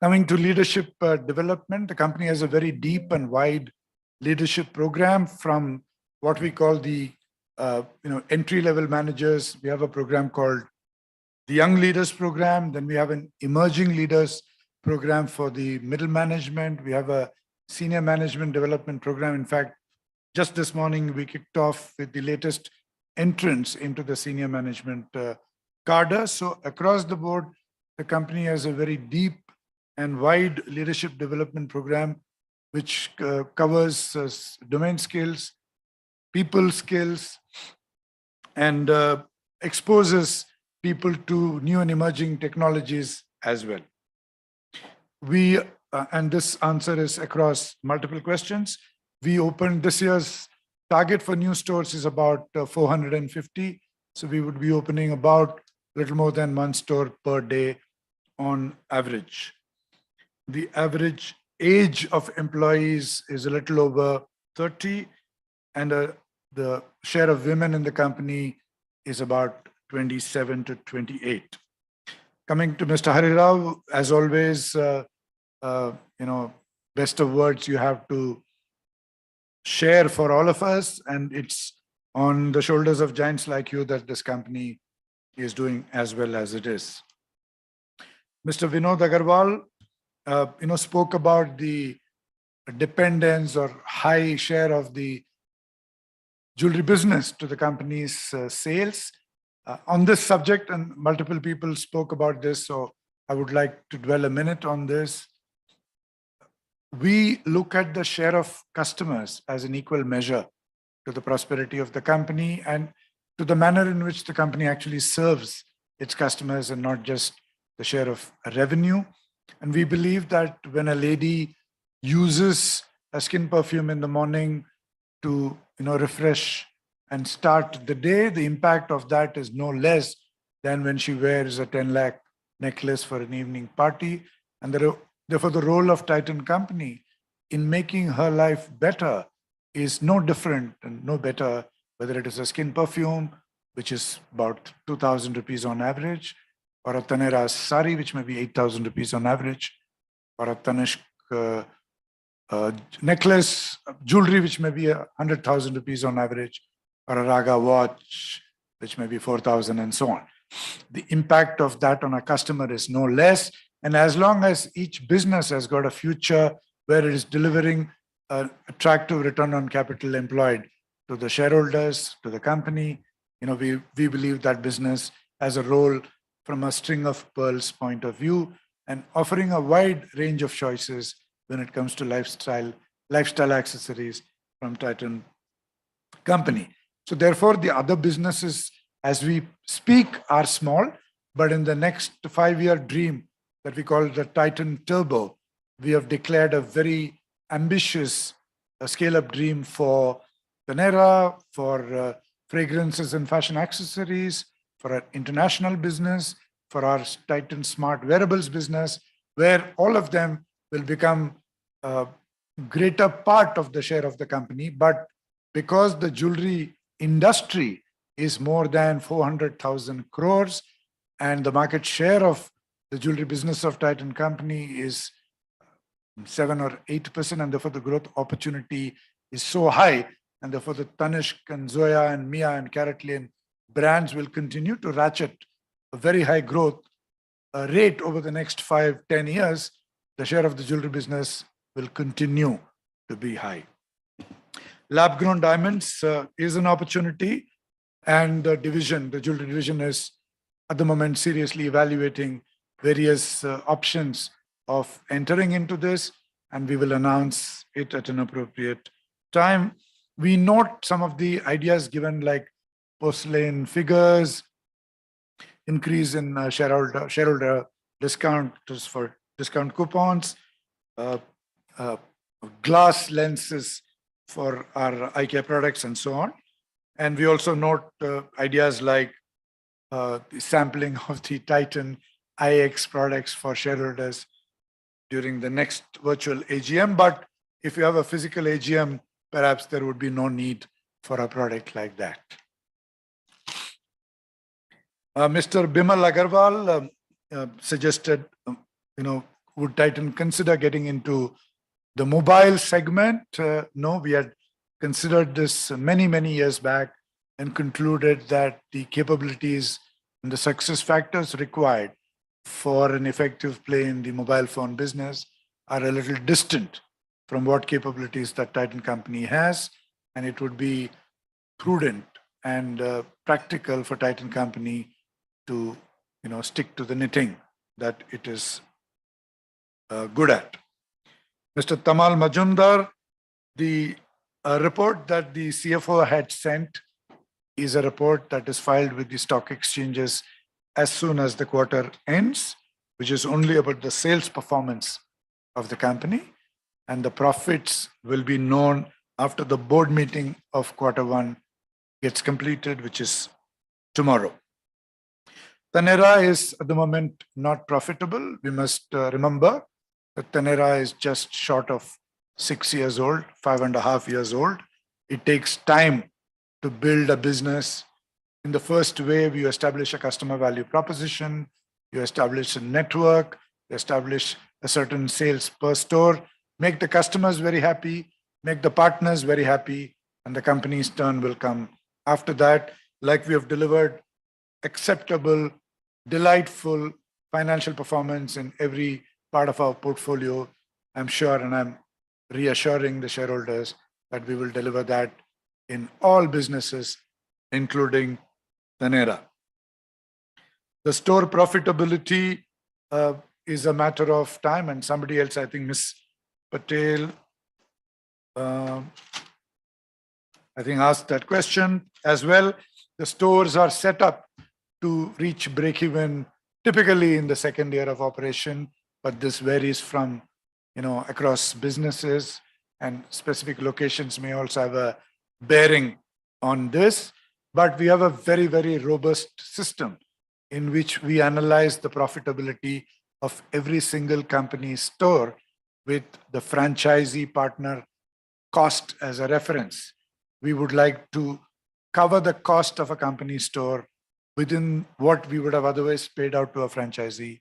Coming to leadership development, the company has a very deep and wide leadership program from what we call the entry-level managers. We have a program called the Young Leaders Program. Then we have an Emerging Leaders Program for the middle management. We have a Senior Management Development Program. In fact, just this morning, we kicked off with the latest entrance into the senior management cadre. So across the board, the company has a very deep and wide leadership development program, which covers domain skills, people skills, and exposes people to new and emerging technologies as well. We, and this answer is across multiple questions, we opened this year's target for new stores is about 450. So we would be opening about a little more than one store per day on average. The average age of employees is a little over 30, and the share of women in the company is about 27 to 28. Coming to Mr. Harirao, as always, best of words you have to share for all of us, and it's on the shoulders of giants like you that this company is doing as well as it is. Mr. Vinod Agarwal, spoke about the dependence or high share of the jewelry business to the company's sales. On this subject, and multiple people spoke about this, so I would like to dwell a minute on this. We look at the share of customers as an equal measure to the prosperity of the company and to the manner in which the company actually serves its customers and not just the share of revenue. And we believe that when a lady uses a skin perfume in the morning to refresh and start the day, the impact of that is no less than when she wears a 10 lakh necklace for an evening party. And therefore, the role of Titan Company in making her life better is no different and no better, whether it is a skin perfume, which is about 2,000 rupees on average, or a Tanera sari, which may be 8,000 rupees on average, or a Tanishq necklace, jewelry, which may be 100,000 rupees on average, or a Raga watch, which may be 4,000 and so on. The impact of that on a customer is no less. And as long as each business has got a future where it is delivering an attractive return on capital employed to the shareholders, to the company, we believe that business has a role from a string of pearls point of view and offering a wide range of choices when it comes to lifestyle accessories from Titan Company. So therefore, the other businesses as we speak are small, but in the next 5-year dream that we call the Titan Turbo, we have declared a very ambitious scale-up dream for Tanera, for fragrances and fashion accessories, for our international business, for our Titan Smart Wearables business, where all of them will become a greater part of the share of the company. But because the jewelry industry is more than 400,000 crores and the market share of the jewelry business of Titan Company is 7 or 8%, and therefore the growth opportunity is so high, and therefore the Tanishq and Zoya and Mia and Carrot Lane brands will continue to ratchet a very high growth rate over the next 5-10 years. The share of the jewelry business will continue to be high. Lab-grown diamonds is an opportunity, and the jewelry division is at the moment seriously evaluating various options of entering into this, and we will announce it at an appropriate time. We note some of the ideas given, like porcelain figures, increase in shareholder discount for discount coupons, glass lenses for our eye care products, and so on. And we also note ideas like the sampling of the Titan IX products for shareholders during the next virtual AGM. But if you have a physical AGM, perhaps there would be no need for a product like that. Mr. Bimal Agarwal suggested, would Titan consider getting into the mobile segment? No, we had considered this many, many years back and concluded that the capabilities and the success factors required for an effective play in the mobile phone business are a little distant from what capabilities that Titan Company has, and it would be prudent and practical for Titan Company to stick to the knitting that it is good at. Mr. Tamal Majumdar, the report that the CFO had sent is a report that is filed with the stock exchanges as soon as the quarter ends, which is only about the sales performance of the company, and the profits will be known after the board meeting of Q1 gets completed, which is tomorrow. Tanera is at the moment not profitable. We must remember that Tanera is just short of 6 years old, 5.5 years old. It takes time to build a business In the first wave, you establish a customer value proposition, you establish a network, you establish a certain sales per store, make the customers very happy, make the partners very happy, and the company's turn will come. After that, like we have delivered acceptable, delightful financial performance in every part of our portfolio, I'm sure, and I'm reassuring the shareholders that we will deliver that in all businesses, including Taneira. The store profitability is a matter of time, and somebody else, I think Ms. Patel, I think asked that question as well. The stores are set up to reach break-even typically in the second year of operation, but this varies from, across businesses, and specific locations may also have a bearing on this. But we have a very, very robust system in which we analyze the profitability of every single company store with the franchisee partner cost as a reference. We would like to cover the cost of a company store within what we would have otherwise paid out to a franchisee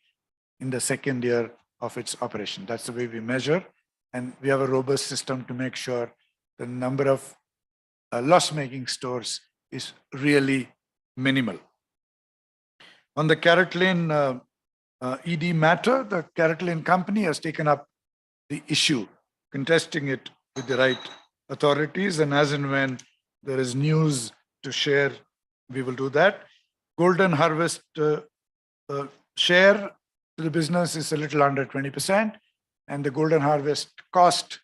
in the second year of its operation. That's the way we measure. And we have a robust system to make sure the number of loss-making stores is really minimal. On the CaratLane ED matter, the CaratLane company has taken up the issue, contesting it with the right authorities. And as and when there is news to share, we will do that. Golden Harvest share to the business is a little under 20%. And the Golden Harvest cost,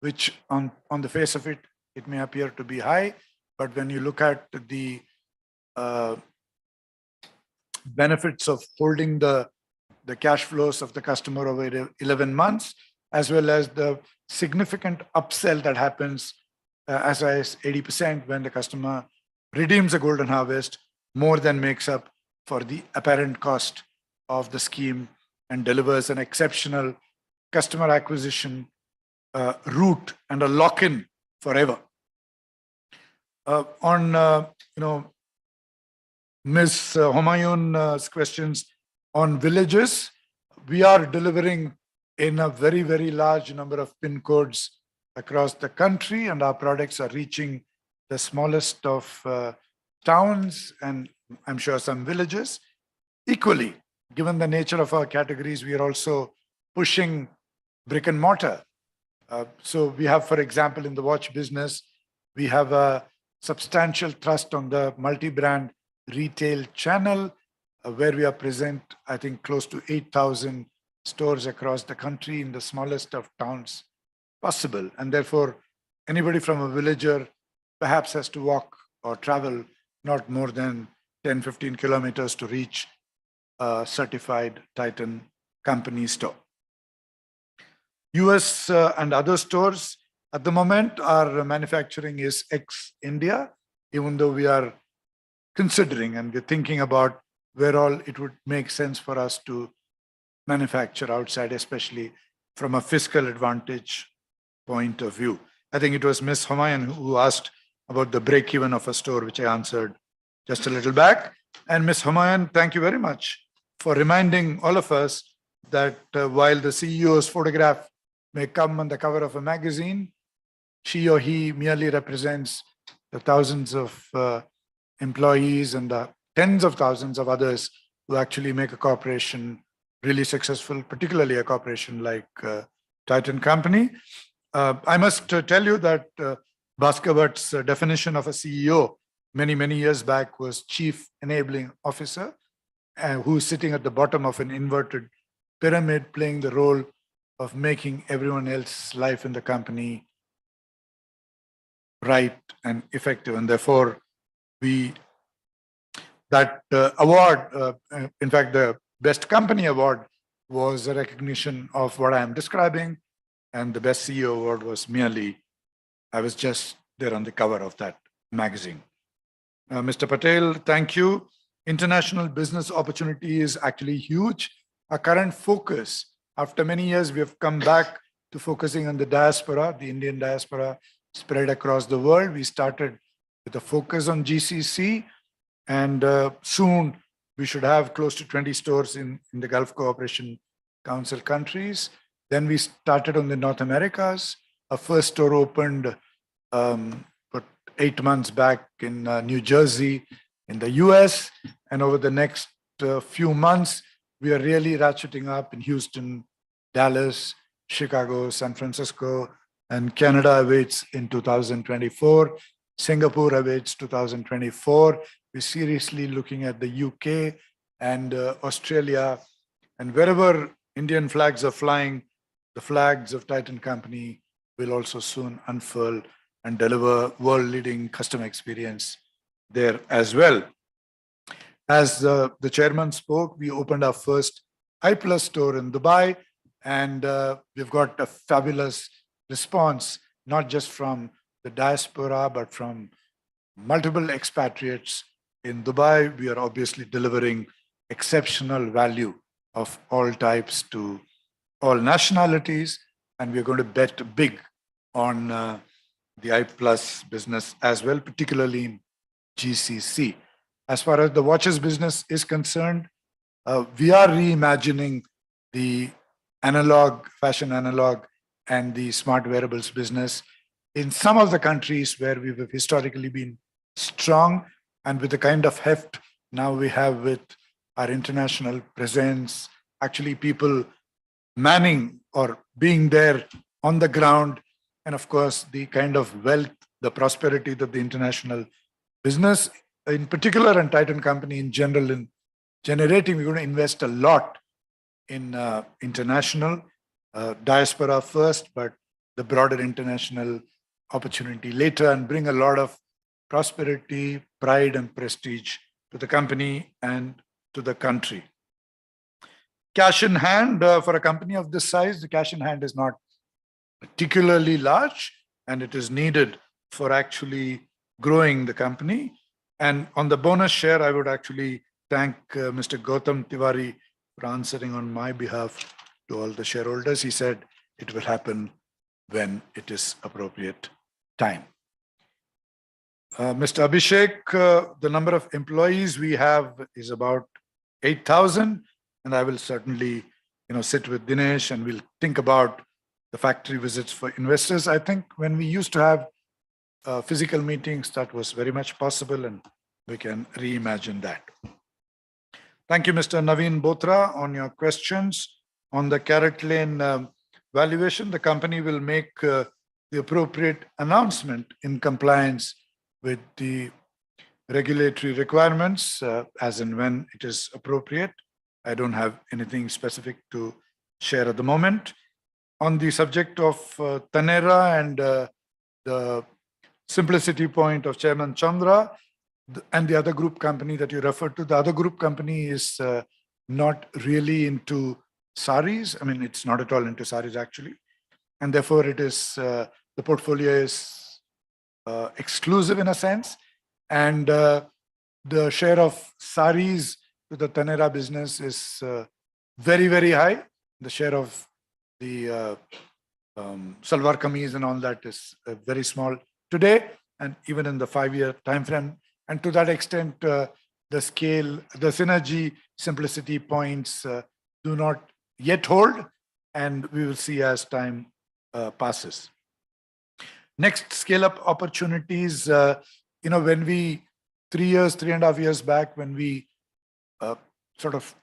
which on the face of it, it may appear to be high, but when you look at the benefits of holding the cash flows of the customer over 11 months, as well as the significant upsell that happens as high as 80% when the customer redeems a Golden Harvest, more than makes up for the apparent cost of the scheme and delivers an exceptional customer acquisition route and a lock-in forever. On Ms. Humayun's questions on villages, we are delivering in a very, very large number of PIN codes across the country, and our products are reaching the smallest of towns and I'm sure some villages. Equally, given the nature of our categories, we are also pushing brick and mortar. So we have, for example, in the watch business, we have a substantial thrust on the multi-brand retail channel, where we are present, I think, close to 8,000 stores across the country in the smallest of towns possible. And therefore, anybody from a villager perhaps has to walk or travel not more than 10, 15 kilometers to reach a certified Titan company store. US and other stores, at the moment, our manufacturing is ex-India, even though we are considering and we're thinking about where all it would make sense for us to manufacture outside, especially from a fiscal advantage point of view. I think it was Ms. Humayun who asked about the break-even of a store, which I answered just a little back. And Ms. Humayun, thank you very much for reminding all of us that while the CEO's photograph may come on the cover of a magazine, she or he merely represents the thousands of employees and the tens of thousands of others who actually make a corporation really successful, particularly a corporation like Titan Company. I must tell you that Bhaskar Bhatt's definition of a CEO many, many years back was Chief Enabling Officer, who's sitting at the bottom of an inverted pyramid, playing the role of making everyone else's life in the company right and effective. And therefore, that award, in fact, the Best Company Award was a recognition of what I am describing. And the Best CEO Award was merely, I was just there on the cover of that magazine. Mr. Patel, thank you. International business opportunity is actually huge. Our current focus, after many years, we have come back to focusing on the diaspora, the Indian diaspora spread across the world. We started with a focus on GCC. And soon we should have close to 20 stores in the Gulf Cooperation Council countries. Then we started on the North Americas. Our first store opened about 8 months back in New Jersey in the US. And over the next few months, we are really ratcheting up in Houston, Dallas, Chicago, San Francisco, and Canada awaits in 2024. Singapore awaits 2024. We're seriously looking at the UK and Australia, and wherever Indian flags are flying, the flags of Titan Company will also soon unfurl and deliver world-leading customer experience there as well. As the chairman spoke, we opened our first I+ store in Dubai, and we've got a fabulous response, not just from the diaspora, but from multiple expatriates in Dubai. We are obviously delivering exceptional value of all types to all nationalities, and we're going to bet big on the I+ business as well, particularly in GCC. As far as the watches business is concerned, we are reimagining the fashion analog and the smart wearables business in some of the countries where we've historically been strong, and with the kind of heft now we have with our international presence, actually people manning or being there on the ground, and of course the kind of wealth, the prosperity that the international business in particular and Titan Company in general in generating. We're going to invest a lot in international diaspora first, but the broader international opportunity later, and bring a lot of prosperity, pride, and prestige to the company and to the country. Cash in hand, for a company of this size, the cash in hand is not particularly large, and it is needed for actually growing the company. And on the bonus share, I would actually thank Mr. Gautam Tiwari for answering on my behalf to all the shareholders. He said it will happen when it is appropriate time. Mr. Abhishek, the number of employees we have is about 8,000, and I will certainly, sit with Dinesh and we'll think about the factory visits for investors. I think when we used to have physical meetings, that was very much possible, and we can reimagine that. Thank you, Mr. Naveen Bothra, on your questions. On the CaratLane valuation, the company will make the appropriate announcement in compliance with the regulatory requirements as and when it is appropriate. I don't have anything specific to share at the moment. On the subject of Taneira and the simplicity point of Chairman Chandra and the other group company that you referred to, the other group company is not really into saris. I mean, it's not at all into saris actually. And therefore it is, the portfolio is exclusive in a sense. And the share of saris to the Taneira business is very, very high. The share of the salwar kameez and all that is very small today, and even in the 5-year time frame. And to that extent, the scale, the synergy, simplicity points do not yet hold, and we will see as time passes. Next, scale-up opportunities. When we 3.5 years back, when we sort of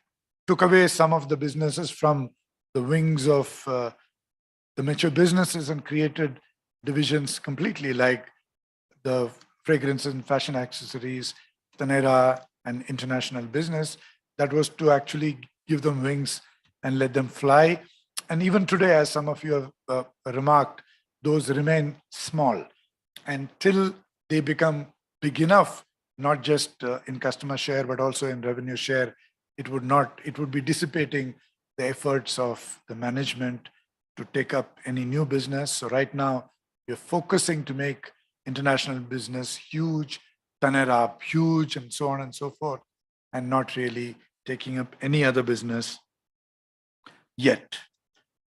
took away some of the businesses from the wings of the mature businesses and created divisions completely, like the fragrance and fashion accessories, Taneira, and international business, that was to actually give them wings and let them fly. And even today, as some of you have remarked, those remain small until they become big enough, not just in customer share, but also in revenue share. It would be dissipating the efforts of the management to take up any new business. So right now, we're focusing to make international business huge, Taneira huge, and so on and so forth, and not really taking up any other business yet.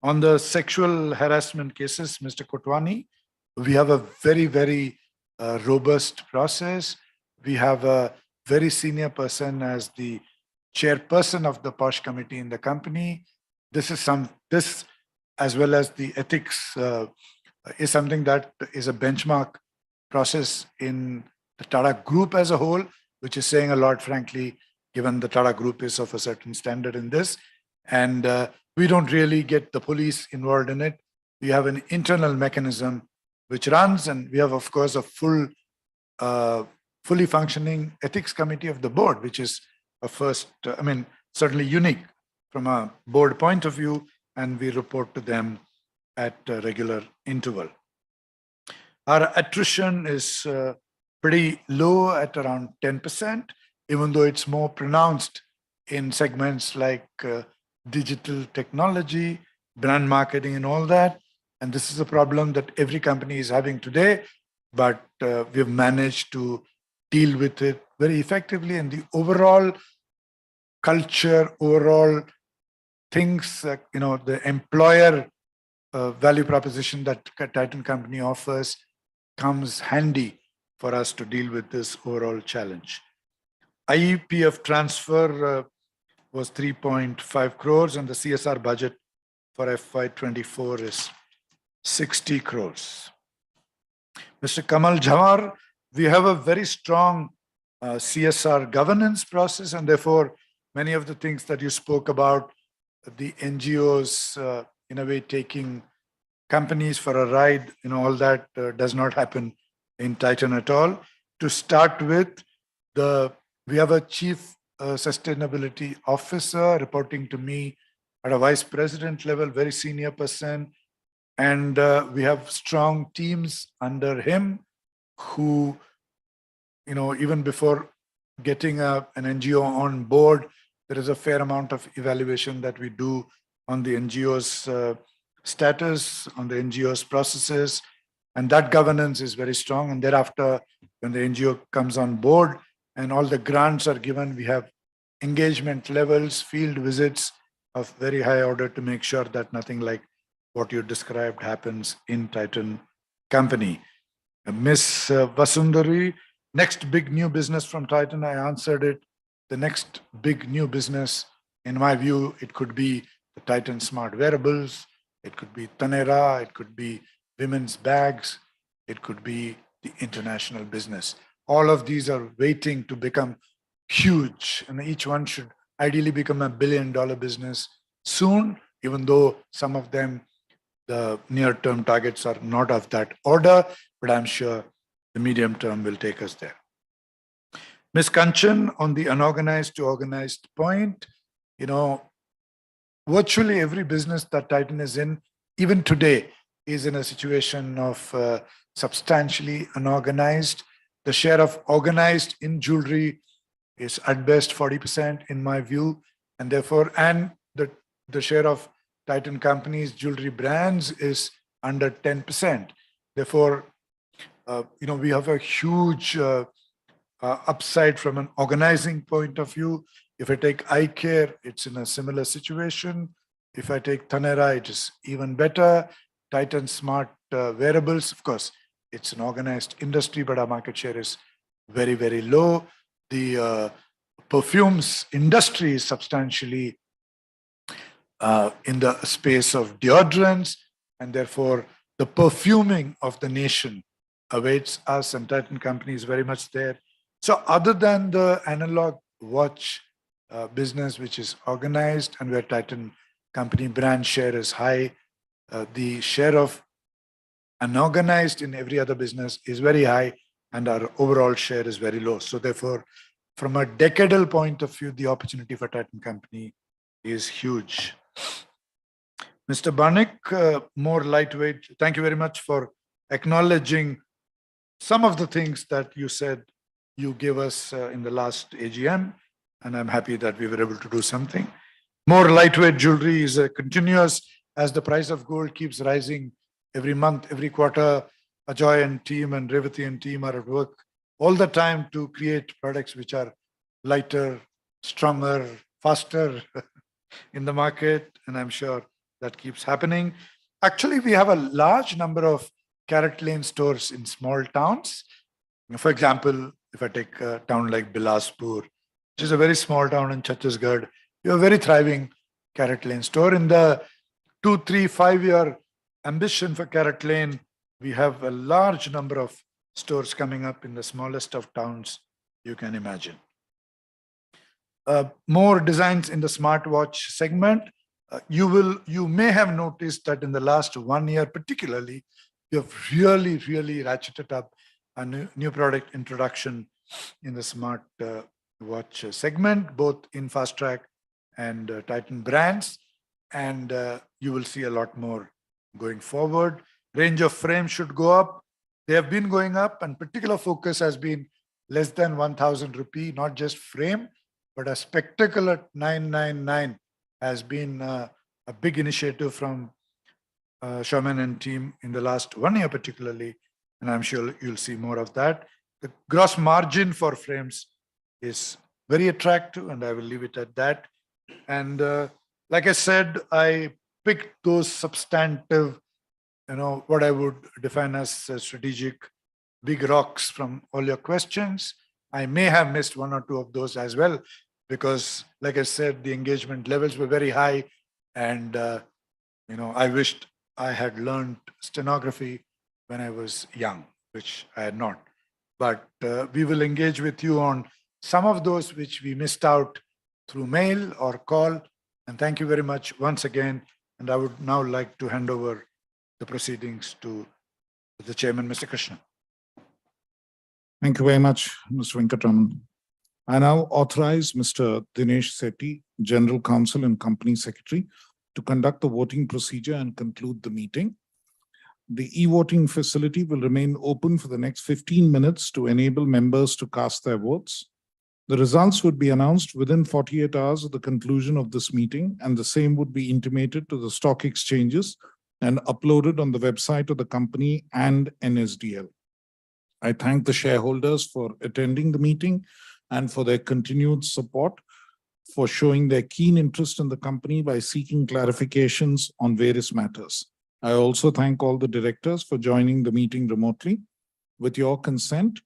On the sexual harassment cases, Mr. Kotwani, we have a very, very robust process. We have a very senior person as the chairperson of the POSH committee in the company. This as well as the ethics is something that is a benchmark process in the Tata Group as a whole, which is saying a lot, frankly, given the Tata Group is of a certain standard in this. And we don't really get the police involved in it. We have an internal mechanism which runs, and we have, of course, a fully functioning ethics committee of the board, which is a first, certainly unique from a board point of view, and we report to them at a regular interval. Our attrition is pretty low at around 10%, even though it's more pronounced in segments like digital technology, brand marketing, and all that. And this is a problem that every company is having today, but we've managed to deal with it very effectively. And the overall culture, overall things, the employer value proposition that Titan Company offers comes handy for us to deal with this overall challenge. IEPF transfer was 3.5 crores, and the CSR budget for FY24 is 60 crores. Mr. Kamal Jawar, we have a very strong CSR governance process, and therefore many of the things that you spoke about, the NGOs in a way taking companies for a ride, all that does not happen in Titan at all. To start with, we have a chief sustainability officer reporting to me at a vice president level, very senior person. And we have strong teams under him who, even before getting an NGO on board, there is a fair amount of evaluation that we do on the NGO's status, on the NGO's processes, and that governance is very strong. And thereafter, when the NGO comes on board and all the grants are given, we have engagement levels, field visits of very high order to make sure that nothing like what you described happens in Titan Company. Miss Vasundari, next big new business from Titan, I answered it. The next big new business, in my view, it could be the Titan Smart Wearables, it could be Tanera, it could be women's bags, it could be the international business. All of these are waiting to become huge, and each one should ideally become $1 billion business soon, even though some of them, the near-term targets are not of that order, but I'm sure the medium term will take us there. Ms. Kanchan, on the unorganized to organized point, virtually every business that Titan is in, even today, is in a situation of substantially unorganized. The share of organized in jewelry is at best 40% in my view, and therefore, the share of Titan Company's jewelry brands is under 10%. Therefore, we have a huge upside from an organizing point of view. If I take eye care, it's in a similar situation. If I take Tanera, it is even better. Titan Smart Wearables, of course, it's an organized industry, but our market share is very, very low. The perfumes industry is substantially in the space of deodorants, and therefore the perfuming of the nation awaits us, and Titan Company is very much there. So other than the analog watch business, which is organized and where Titan Company brand share is high, the share of unorganized in every other business is very high, and our overall share is very low. So therefore, from a decadal point of view, the opportunity for Titan Company is huge. Mr. Banik, more lightweight, thank you very much for acknowledging some of the things that you said you gave us in the last AGM, and I'm happy that we were able to do something. More lightweight jewelry is continuous as the price of gold keeps rising every month, every quarter. Ajoy and team and Revati and team are at work all the time to create products which are lighter, stronger, faster in the market, and I'm sure that keeps happening. Actually, we have a large number of Carrot Lane stores in small towns. For example, if I take a town like Bilaspur, which is a very small town in Chhattisgarh, you have a very thriving Carrot Lane store. In the 2, 3, 5-year ambition for Carrot Lane, we have a large number of stores coming up in the smallest of towns you can imagine. More designs in the smartwatch segment. You may have noticed that in the last 1 year particularly, we have really ratcheted up a new product introduction in the smart watch segment, both in Fast Track and Titan brands. And you will see a lot more going forward. Range of frames should go up. They have been going up, and particular focus has been less than 1,000 rupee, not just frame, but a spectacular 999 has been a big initiative from Shaman and team in the last 1 year particularly, and I'm sure you'll see more of that. The gross margin for frames is very attractive, and I will leave it at that. And like I said, I picked those substantive, what I would define as strategic big rocks from all your questions. I may have missed 1 or 2 of those as well, because like I said, the engagement levels were very high, and I wished I had learned stenography when I was young, which I had not. But we will engage with you on some of those which we missed out through mail or call. And thank you very much once again. And I would now like to hand over the proceedings to the chairman, Mr. Krishnan. Thank you very much, Mr. Venkatraman. I now authorize Mr. Dinesh Sethi, General Counsel and Company Secretary, to conduct the voting procedure and conclude the meeting. The e-voting facility will remain open for the next 15 minutes to enable members to cast their votes. The results would be announced within 48 hours of the conclusion of this meeting, and the same would be intimated to the stock exchanges and uploaded on the website of the company and NSDL. I thank the shareholders for attending the meeting and for their continued support, for showing their keen interest in the company by seeking clarifications on various matters. I also thank all the directors for joining the meeting remotely. With your consent,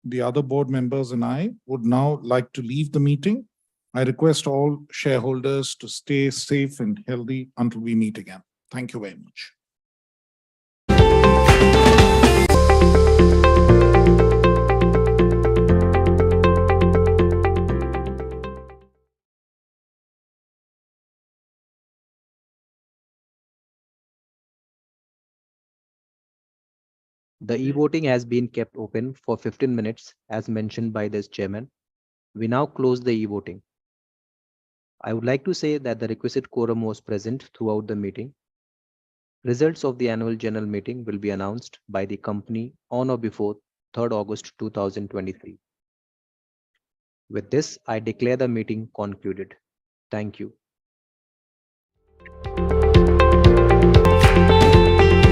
the other board members and I would now like to leave the meeting. I request all shareholders to stay safe and healthy until we meet again. Thank you very much. The e-voting has been kept open for 15 minutes as mentioned by this chairman. We now close the e-voting. I would like to say that the requisite quorum was present throughout the meeting. Results of the annual general meeting will be announced by the company on or before 3rd August 2023. With this, I declare the meeting concluded. Thank you.